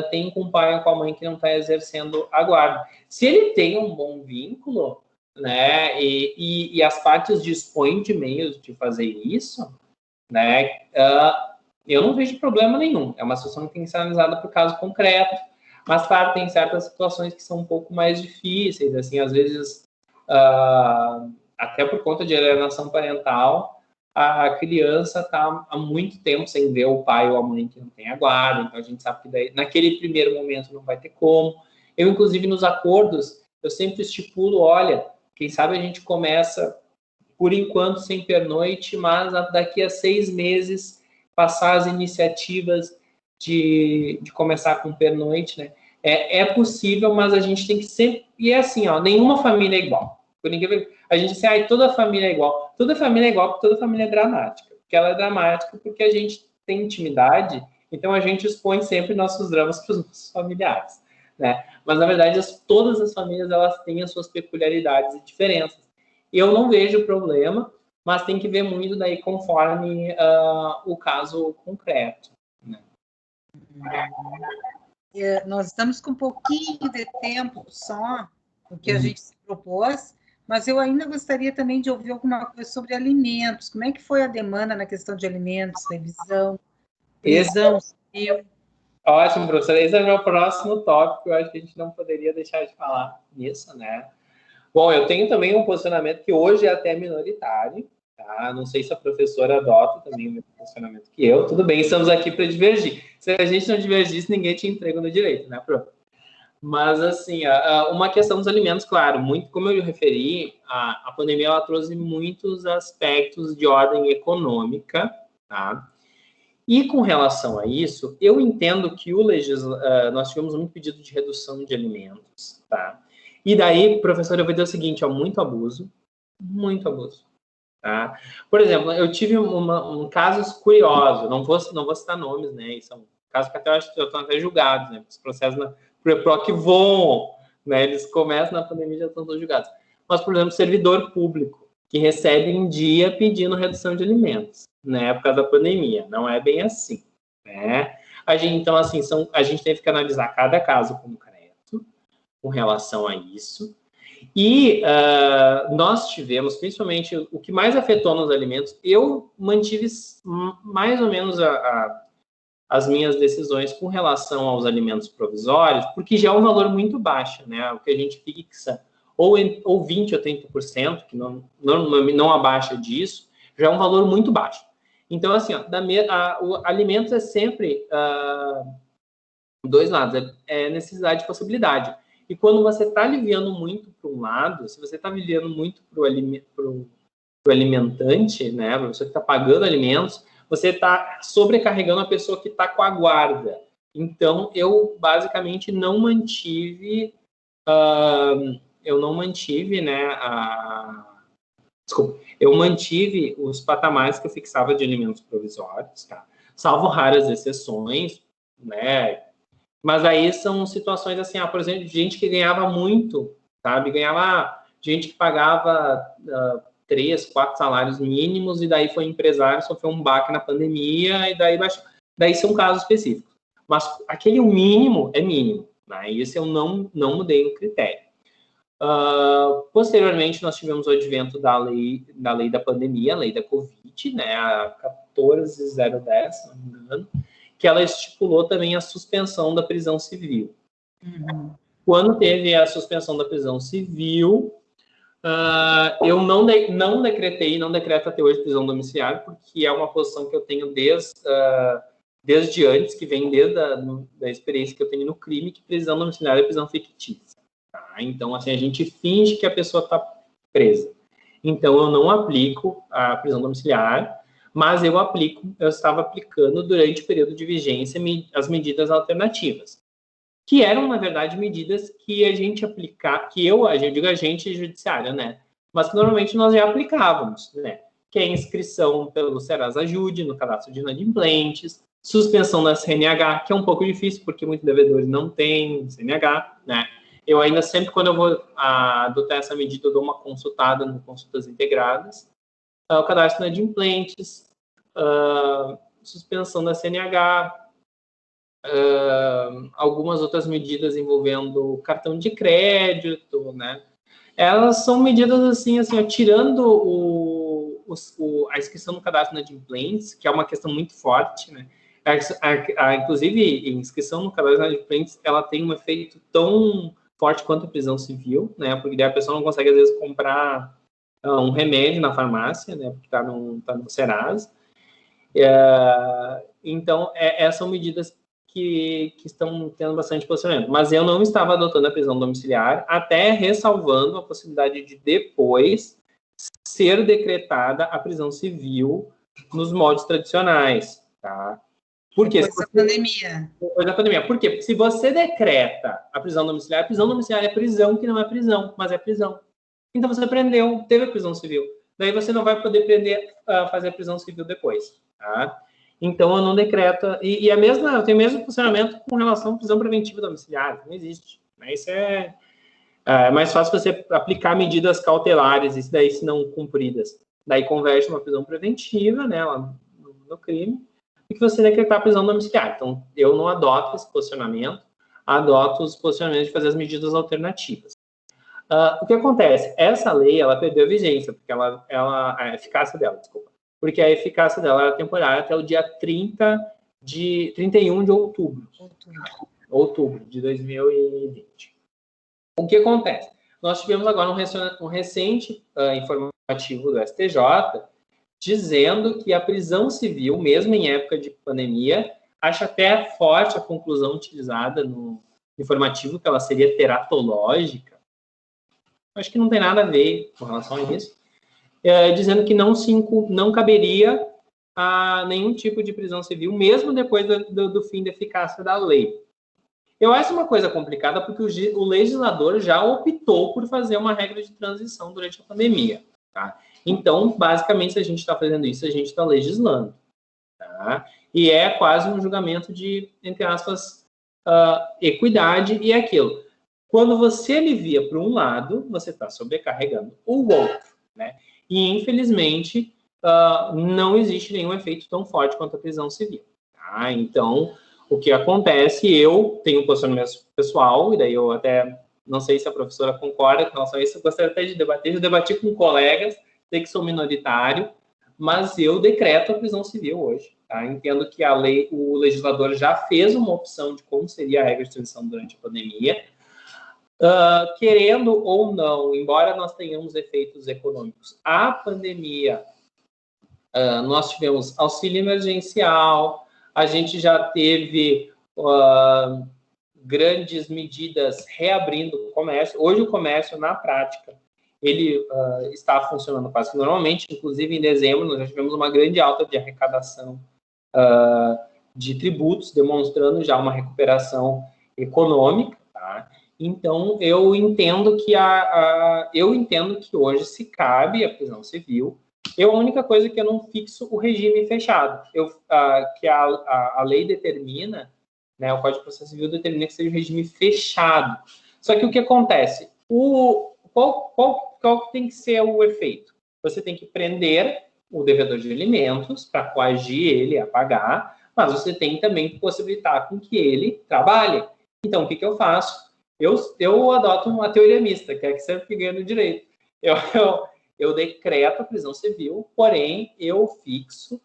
tem com o pai ou com a mãe que não está exercendo a guarda. Se ele tem um bom vínculo, né, e as partes dispõem de meios de fazer isso, né, eu não vejo problema nenhum. É uma situação que tem que ser analisada por caso concreto, mas, claro, tem certas situações que são um pouco mais difíceis, assim, às vezes, até por conta de alienação parental, a criança está há muito tempo sem ver o pai ou a mãe que não tem a guarda, então a gente sabe que daí, naquele primeiro momento não vai ter como. Eu, inclusive, nos acordos, eu sempre estipulo, olha, quem sabe a gente começa, por enquanto, sem pernoite, mas daqui a 6 meses passar as iniciativas de começar com pernoite, né? É possível, mas a gente tem que sempre... E é assim, ó, nenhuma família é igual. Por ninguém... A gente diz assim, toda família é igual. Toda família é igual porque toda família é dramática. Porque ela é dramática porque a gente tem intimidade, então a gente expõe sempre nossos dramas para os nossos familiares, né? Mas, na verdade, todas as famílias, elas têm as suas peculiaridades e diferenças. Eu não vejo problema, mas tem que ver muito daí conforme o caso concreto, né? Nós estamos com um pouquinho de tempo só, o que a gente se propôs, mas eu ainda gostaria também de ouvir alguma coisa sobre alimentos. Como é que foi a demanda na questão de alimentos, revisão, prisão? Ótimo, professor. Esse é o meu próximo tópico. Eu acho que a gente não poderia deixar de falar nisso, né? Bom, eu tenho também um posicionamento que hoje é até minoritário, tá? Não sei se a professora adota também o mesmo posicionamento que eu. Tudo bem, estamos aqui para divergir. Se a gente não divergisse, ninguém tinha emprego no direito, né, prof? Mas, assim, uma questão dos alimentos, claro, muito como eu referi, a pandemia ela trouxe muitos aspectos de ordem econômica, tá? E com relação a isso, eu entendo que nós tivemos um pedido de redução de alimentos, tá? E daí, professor, eu vou dizer o seguinte, muito abuso, tá? Por exemplo, eu tive casos curiosos, não vou citar nomes, né? E são casos que até eu acho que já estão até julgados, né? Os processos pro EPROC vão, né? Eles começam na pandemia e já estão todos julgados. mas, por exemplo, servidor público, que recebe em dia pedindo redução de alimentos, né, por causa da pandemia. Não é bem assim, né? Então, assim, a gente teve que analisar cada caso concreto com relação a isso. E nós tivemos, principalmente, o que mais afetou nos alimentos, eu mantive mais ou menos as minhas decisões com relação aos alimentos provisórios, porque já é um valor muito baixo, né? O que a gente fixa, ou 20% ou 30%, que não abaixa disso, já é um valor muito baixo. Então, assim, ó, o alimentos é sempre dois lados, é necessidade e possibilidade. E quando você está aliviando muito para um lado, se você está aliviando muito para o alimentante, né, para a pessoa que está pagando alimentos, você está sobrecarregando a pessoa que está com a guarda. Então, eu basicamente não mantive, né, eu mantive os patamares que eu fixava de alimentos provisórios, tá? Salvo raras exceções, né? Mas aí são situações assim, por exemplo, gente que ganhava muito, sabe? Ganhava gente que pagava 3, 4 salários mínimos e daí foi empresário, sofreu um baque na pandemia e daí baixou. Daí são casos específicos. Mas aquele mínimo é mínimo, né? E esse eu não mudei o critério. Posteriormente, nós tivemos o advento da lei da pandemia, a lei da Covid, né? A 14.010, se não me engano, que ela estipulou também a suspensão da prisão civil. Uhum. Quando teve a suspensão da prisão civil, eu não decreto até hoje prisão domiciliar, porque é uma posição que eu tenho desde antes, que vem desde da experiência que eu tenho no crime, que prisão domiciliar é prisão fictícia. Tá? Então, assim, a gente finge que a pessoa está presa. Então, eu não aplico a prisão domiciliar, mas eu estava aplicando durante o período de vigência as medidas alternativas, que eram, na verdade, medidas que a gente eu digo a gente judiciária, né? Mas que normalmente nós já aplicávamos, né? Que é a inscrição pelo Serasa Ajude no cadastro de inadimplentes, suspensão da CNH, que é um pouco difícil, porque muitos devedores não têm CNH, né? Eu ainda sempre, quando eu vou adotar essa medida, eu dou uma consultada no Consultas Integradas, o cadastro de inadimplentes, suspensão da CNH, algumas outras medidas envolvendo cartão de crédito, né? Elas são medidas assim, ó, tirando a inscrição no cadastro de inadimplentes, que é uma questão muito forte, né? Inclusive, a inscrição no cadastro de inadimplentes, ela tem um efeito tão forte quanto a prisão civil, né? Porque daí a pessoa não consegue, às vezes, comprar um remédio na farmácia, né? Porque está no Serasa. Então, essas são medidas que estão tendo bastante posicionamento. Mas eu não estava adotando a prisão domiciliar, até ressalvando a possibilidade de depois ser decretada a prisão civil nos moldes tradicionais, tá? Porque depois da pandemia. Depois da pandemia. Por quê? Porque se você decreta a prisão domiciliar é prisão que não é prisão, mas é prisão. Então você prendeu, teve a prisão civil. Daí você não vai poder fazer a prisão civil depois, tá? Então eu não decreto. E eu tenho o mesmo funcionamento com relação à prisão preventiva domiciliar. Não existe. Isso é mais fácil você aplicar medidas cautelares, isso daí se não cumpridas. Daí converte uma prisão preventiva, né, lá no crime, e que você decretar a prisão domiciliar. Então eu não adoto esse posicionamento, adoto os posicionamentos de fazer as medidas alternativas. O que acontece? Essa lei, ela perdeu a vigência, porque a eficácia dela, desculpa. Porque a eficácia dela era temporária até o dia 31 de outubro. Outubro de 2020. O que acontece? Nós tivemos agora um recente informativo do STJ dizendo que a prisão civil, mesmo em época de pandemia, acho até forte a conclusão utilizada no informativo, que ela seria teratológica. Acho que não tem nada a ver com relação a isso. Dizendo que não caberia a nenhum tipo de prisão civil, mesmo depois do fim da eficácia da lei. Eu acho uma coisa complicada, porque o legislador já optou por fazer uma regra de transição durante a pandemia. Tá? Então, basicamente, se a gente está fazendo isso, a gente está legislando. Tá? E é quase um julgamento de, entre aspas, equidade e aquilo. Quando você alivia para um lado, você está sobrecarregando o outro, né? E, infelizmente, não existe nenhum efeito tão forte quanto a prisão civil. Tá? Então, o que acontece, eu tenho um posicionamento pessoal, e daí eu até, não sei se a professora concorda com relação a isso, eu gostaria até de debater, eu debati com colegas, sei que sou minoritário, mas eu decreto a prisão civil hoje. Tá? Entendo que a lei, o legislador já fez uma opção de como seria a regra de transição durante a pandemia, querendo ou não, embora nós tenhamos efeitos econômicos, a pandemia, nós tivemos auxílio emergencial, a gente já teve grandes medidas reabrindo o comércio. Hoje o comércio, na prática, ele está funcionando quase que normalmente, inclusive em dezembro nós já tivemos uma grande alta de arrecadação de tributos, demonstrando já uma recuperação econômica, tá? Então, eu entendo que hoje se cabe a prisão civil. A única coisa que eu não fixo o regime fechado, que a lei determina, né, o Código de Processo Civil determina que seja um regime fechado. Só que o que acontece? Qual tem que ser o efeito? Você tem que prender o devedor de alimentos para coagir ele a pagar, mas você tem também que possibilitar com que ele trabalhe. Então, o que eu faço? Eu adoto uma teoria mista, que é que sempre ganha no direito. Eu decreto a prisão civil, porém eu fixo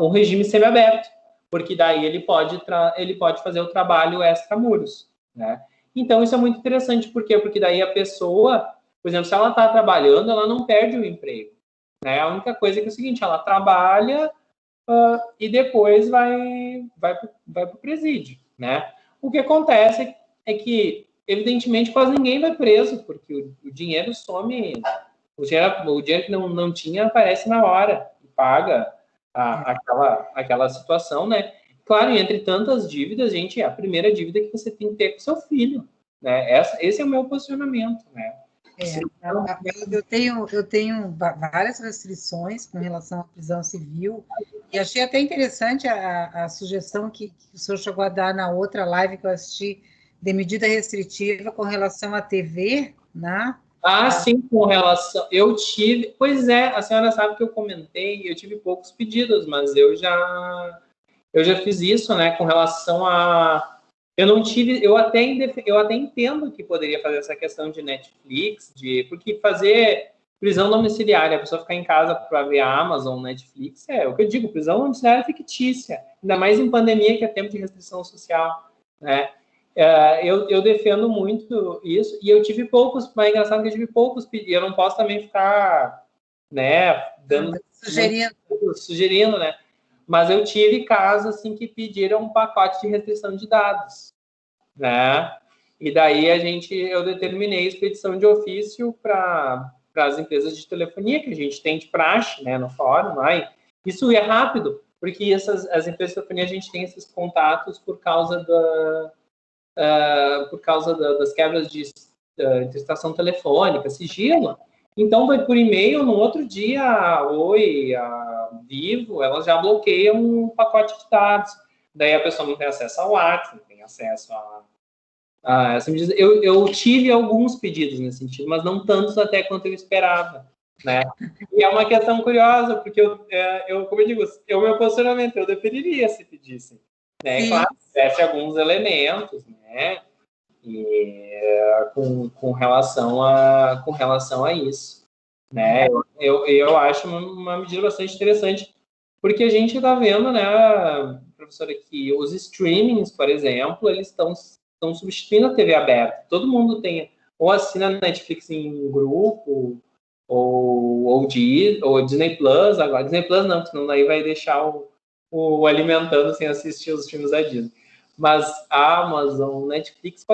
um regime semiaberto, porque daí ele pode fazer o trabalho extramuros, né? Então isso é muito interessante, por quê? Porque daí a pessoa, por exemplo, se ela está trabalhando, ela não perde o emprego, né? A única coisa é o seguinte, ela trabalha e depois vai para o presídio, né? O que acontece é que, evidentemente, quase ninguém vai preso, porque o dinheiro some, o dinheiro que não tinha aparece na hora, e paga aquela situação, né? Claro, e entre tantas dívidas, gente, a primeira dívida que você tem que ter com seu filho, né? Esse é o meu posicionamento, né? Eu tenho várias restrições com relação à prisão civil, e achei até interessante a sugestão que o senhor chegou a dar na outra live que eu assisti, de medida restritiva com relação à TV, né? Sim, com relação... Eu tive... Pois é, a senhora sabe que eu comentei, eu tive poucos pedidos, mas eu já fiz isso, né, com relação a... Eu não tive... Eu até entendo que poderia fazer essa questão de Netflix, porque fazer prisão domiciliária, a pessoa ficar em casa para ver a Amazon, Netflix, é o que eu digo, prisão domiciliária é fictícia, ainda mais em pandemia, que é tempo de restrição social, né? Eu defendo muito isso, e eu tive poucos, mas é engraçado que eu tive poucos pedidos, eu não posso também ficar, né, sugerindo, né, mas eu tive casos, assim, que pediram um pacote de restrição de dados, né, e daí eu determinei expedição de ofício para as empresas de telefonia, que a gente tem de praxe, né, no fórum, aí. Isso é rápido, porque as empresas de telefonia, a gente tem esses contatos por causa das quebras de interestação telefônica, sigilo. Então, vai por e-mail, no outro dia, a Oi, a Vivo, elas já bloqueiam um pacote de dados. Daí a pessoa não tem acesso ao WhatsApp, não tem acesso a essa medida. Eu tive alguns pedidos nesse sentido, mas não tantos até quanto eu esperava, né? E é uma questão curiosa, porque como eu digo, meu posicionamento, eu deferiria se pedissem, né? Claro, se tivesse alguns elementos, né? E com relação a isso, né? Eu acho uma medida bastante interessante, porque a gente está vendo, né, professora, que os streamings, por exemplo, eles estão substituindo a TV aberta. Todo mundo tem, ou assina Netflix em grupo, ou Disney Plus, agora Disney Plus não, senão daí vai deixar o alimentando sem assistir os filmes da Disney. Mas a Amazon, Netflix,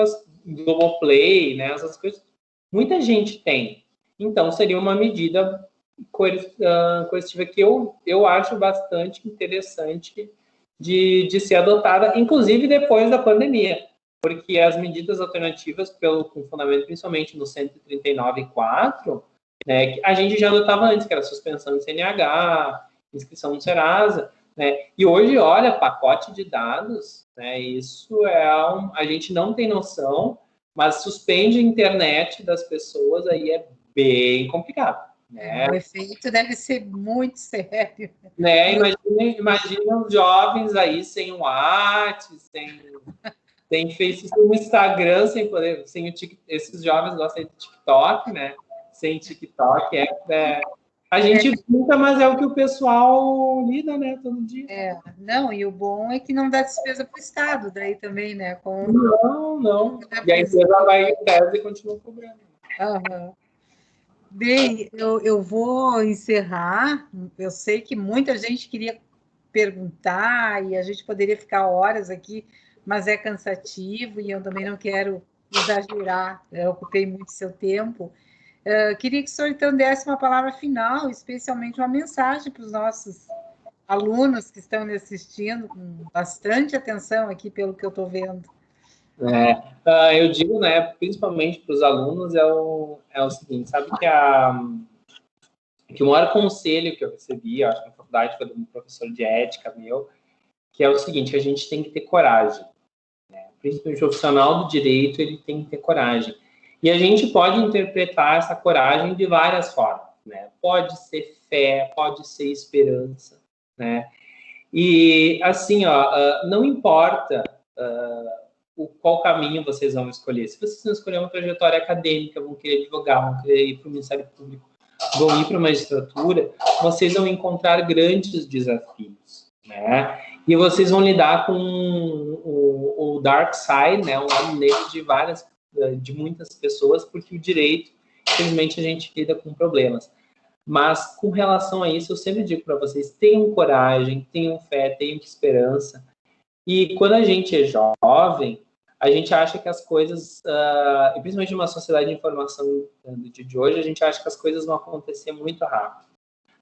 Globoplay, né, essas coisas, muita gente tem. Então, seria uma medida coercitiva que eu acho bastante interessante de ser adotada, inclusive depois da pandemia, porque as medidas alternativas, com fundamento principalmente no 139.4, né, que a gente já adotava antes, que era suspensão de CNH, inscrição no Serasa, né? E hoje, olha, pacote de dados, né? Isso a gente não tem noção mas suspende a internet das pessoas, aí é bem complicado, né? O efeito deve ser muito sério. Né? Imagina os jovens aí sem o WhatsApp, sem Facebook, Instagram, esses jovens gostam de TikTok, né? Sem TikTok a gente brinca, mas é o que o pessoal lida, né, todo dia. Não, e o bom é que não dá despesa para o Estado, daí também, né? Não. E a empresa vai em tese e continua cobrando. Uhum. Bem, eu vou encerrar. Eu sei que muita gente queria perguntar e a gente poderia ficar horas aqui, mas é cansativo e eu também não quero exagerar. Eu ocupei muito seu tempo. Queria que o senhor, então, desse uma palavra final, especialmente uma mensagem para os nossos alunos que estão me assistindo com bastante atenção aqui, pelo que eu estou vendo. Eu digo, né, principalmente para os alunos, é o seguinte, sabe que o maior conselho que eu recebi, acho que na faculdade foi de um professor de ética meu, que é o seguinte, a gente tem que ter coragem, né? Principalmente o profissional do direito, ele tem que ter coragem. E a gente pode interpretar essa coragem de várias formas, né? Pode ser fé, pode ser esperança, né? E, assim, não importa qual caminho vocês vão escolher. Se vocês vão escolher uma trajetória acadêmica, vão querer advogar, vão querer ir para o Ministério Público, vão ir para a magistratura, vocês vão encontrar grandes desafios, né? E vocês vão lidar com o dark side, né? O lado negro de muitas pessoas, porque o direito, infelizmente, a gente lida com problemas. Mas, com relação a isso, eu sempre digo para vocês, tenham coragem, tenham fé, tenham esperança. E quando a gente é jovem, a gente acha que as coisas, e principalmente numa sociedade de informação do dia de hoje, a gente acha que as coisas vão acontecer muito rápido.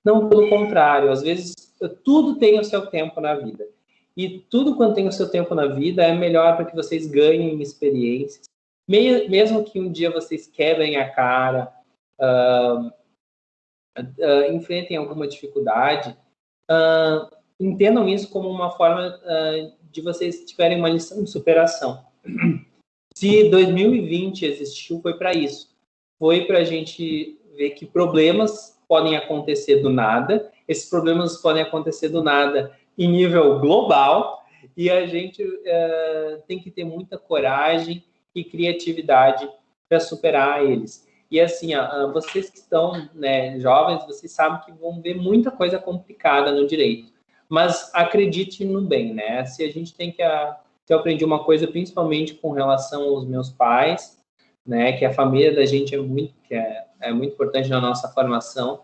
Não, pelo contrário, às vezes tudo tem o seu tempo na vida. E tudo quando tem o seu tempo na vida é melhor para que vocês ganhem experiências. Mesmo que um dia vocês quebrem a cara, enfrentem alguma dificuldade, entendam isso como uma forma de vocês tiverem uma lição de superação. Se 2020 existiu, foi para isso. Foi para a gente ver que problemas podem acontecer do nada, esses problemas podem acontecer do nada em nível global, e a gente tem que ter muita coragem e criatividade para superar eles. E assim, vocês que estão, né, jovens, vocês sabem que vão ver muita coisa complicada no direito, mas acredite no bem, né? Se a gente tem que eu aprendi uma coisa, principalmente com relação aos meus pais, né, que a família da gente é muito importante na nossa formação,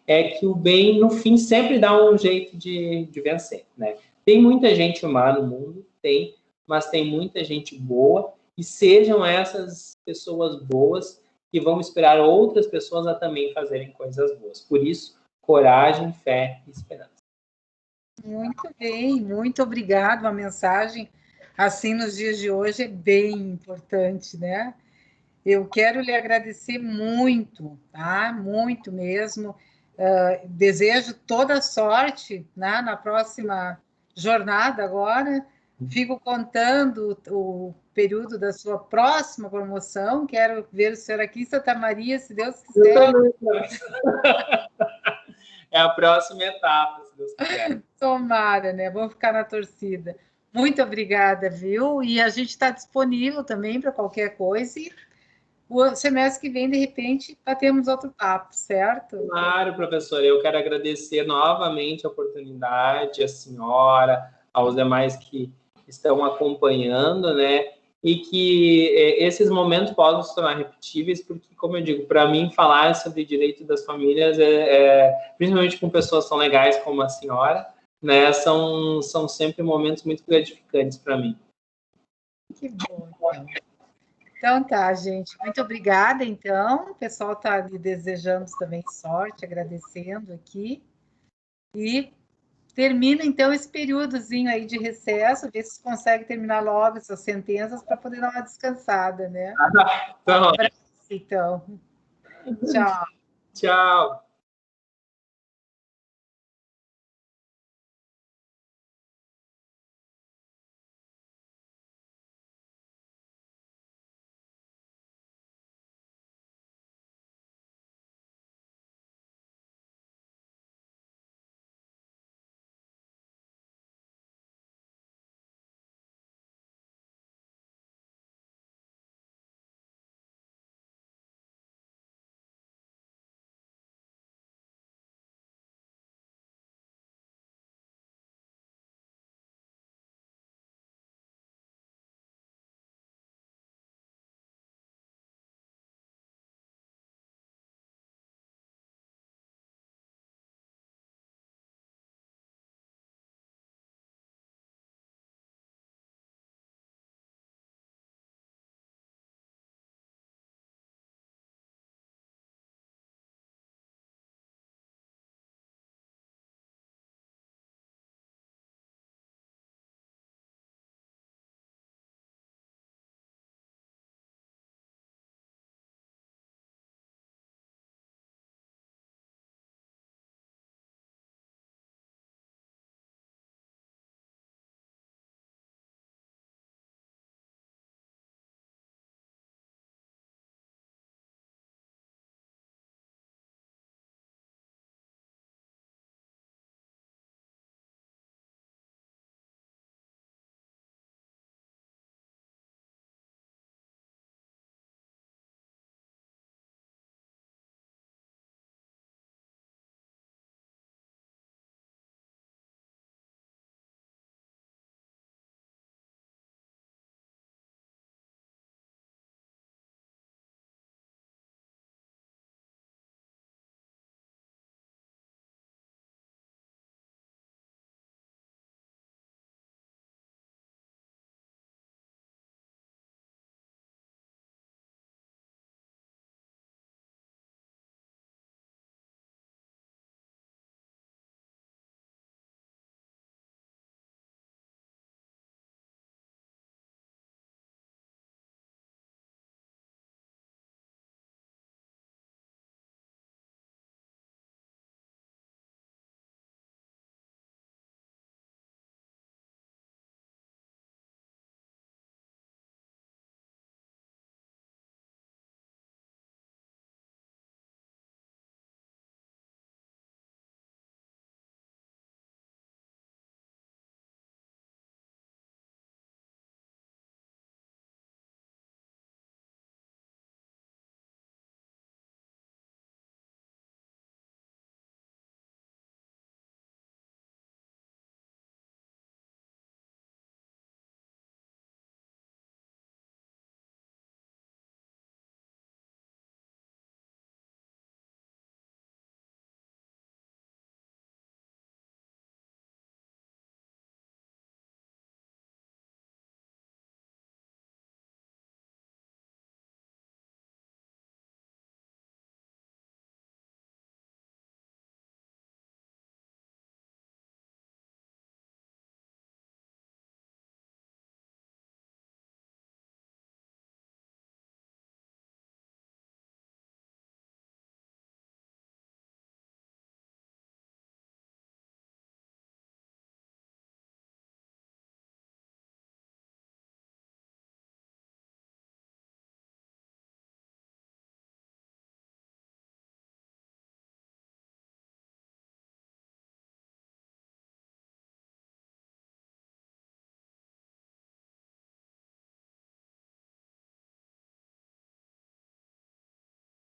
é que o bem, no fim, sempre dá um jeito de vencer, né? Tem muita gente má no mundo, mas tem muita gente boa, e sejam essas pessoas boas que vão inspirar outras pessoas a também fazerem coisas boas. Por isso, coragem, fé e esperança. Muito bem, muito obrigado. A mensagem, assim, nos dias de hoje, é bem importante, né? Eu quero lhe agradecer muito, tá? Muito mesmo. Desejo toda a sorte, né, na próxima jornada agora. Fico contando o período da sua próxima promoção. Quero ver o senhor aqui em Santa Maria, se Deus quiser. É a próxima etapa, se Deus quiser. Tomara, né? Vamos ficar na torcida. Muito obrigada, viu? E a gente está disponível também para qualquer coisa. E o semestre que vem, de repente, batemos outro papo, certo? Claro, professora. Eu quero agradecer novamente a oportunidade, a senhora, aos demais que estão acompanhando, né? E que esses momentos possam se tornar repetíveis, porque, como eu digo, para mim, falar sobre direito das famílias, principalmente com pessoas tão legais como a senhora, né? São sempre momentos muito gratificantes para mim. Que bom, então. Então tá, gente. Muito obrigada, então. O pessoal está lhe desejando também sorte, agradecendo aqui. E termina, então, esse períodozinho aí de recesso, ver se consegue terminar logo essas sentenças para poder dar uma descansada, né? Então, Então. Tchau. Tchau.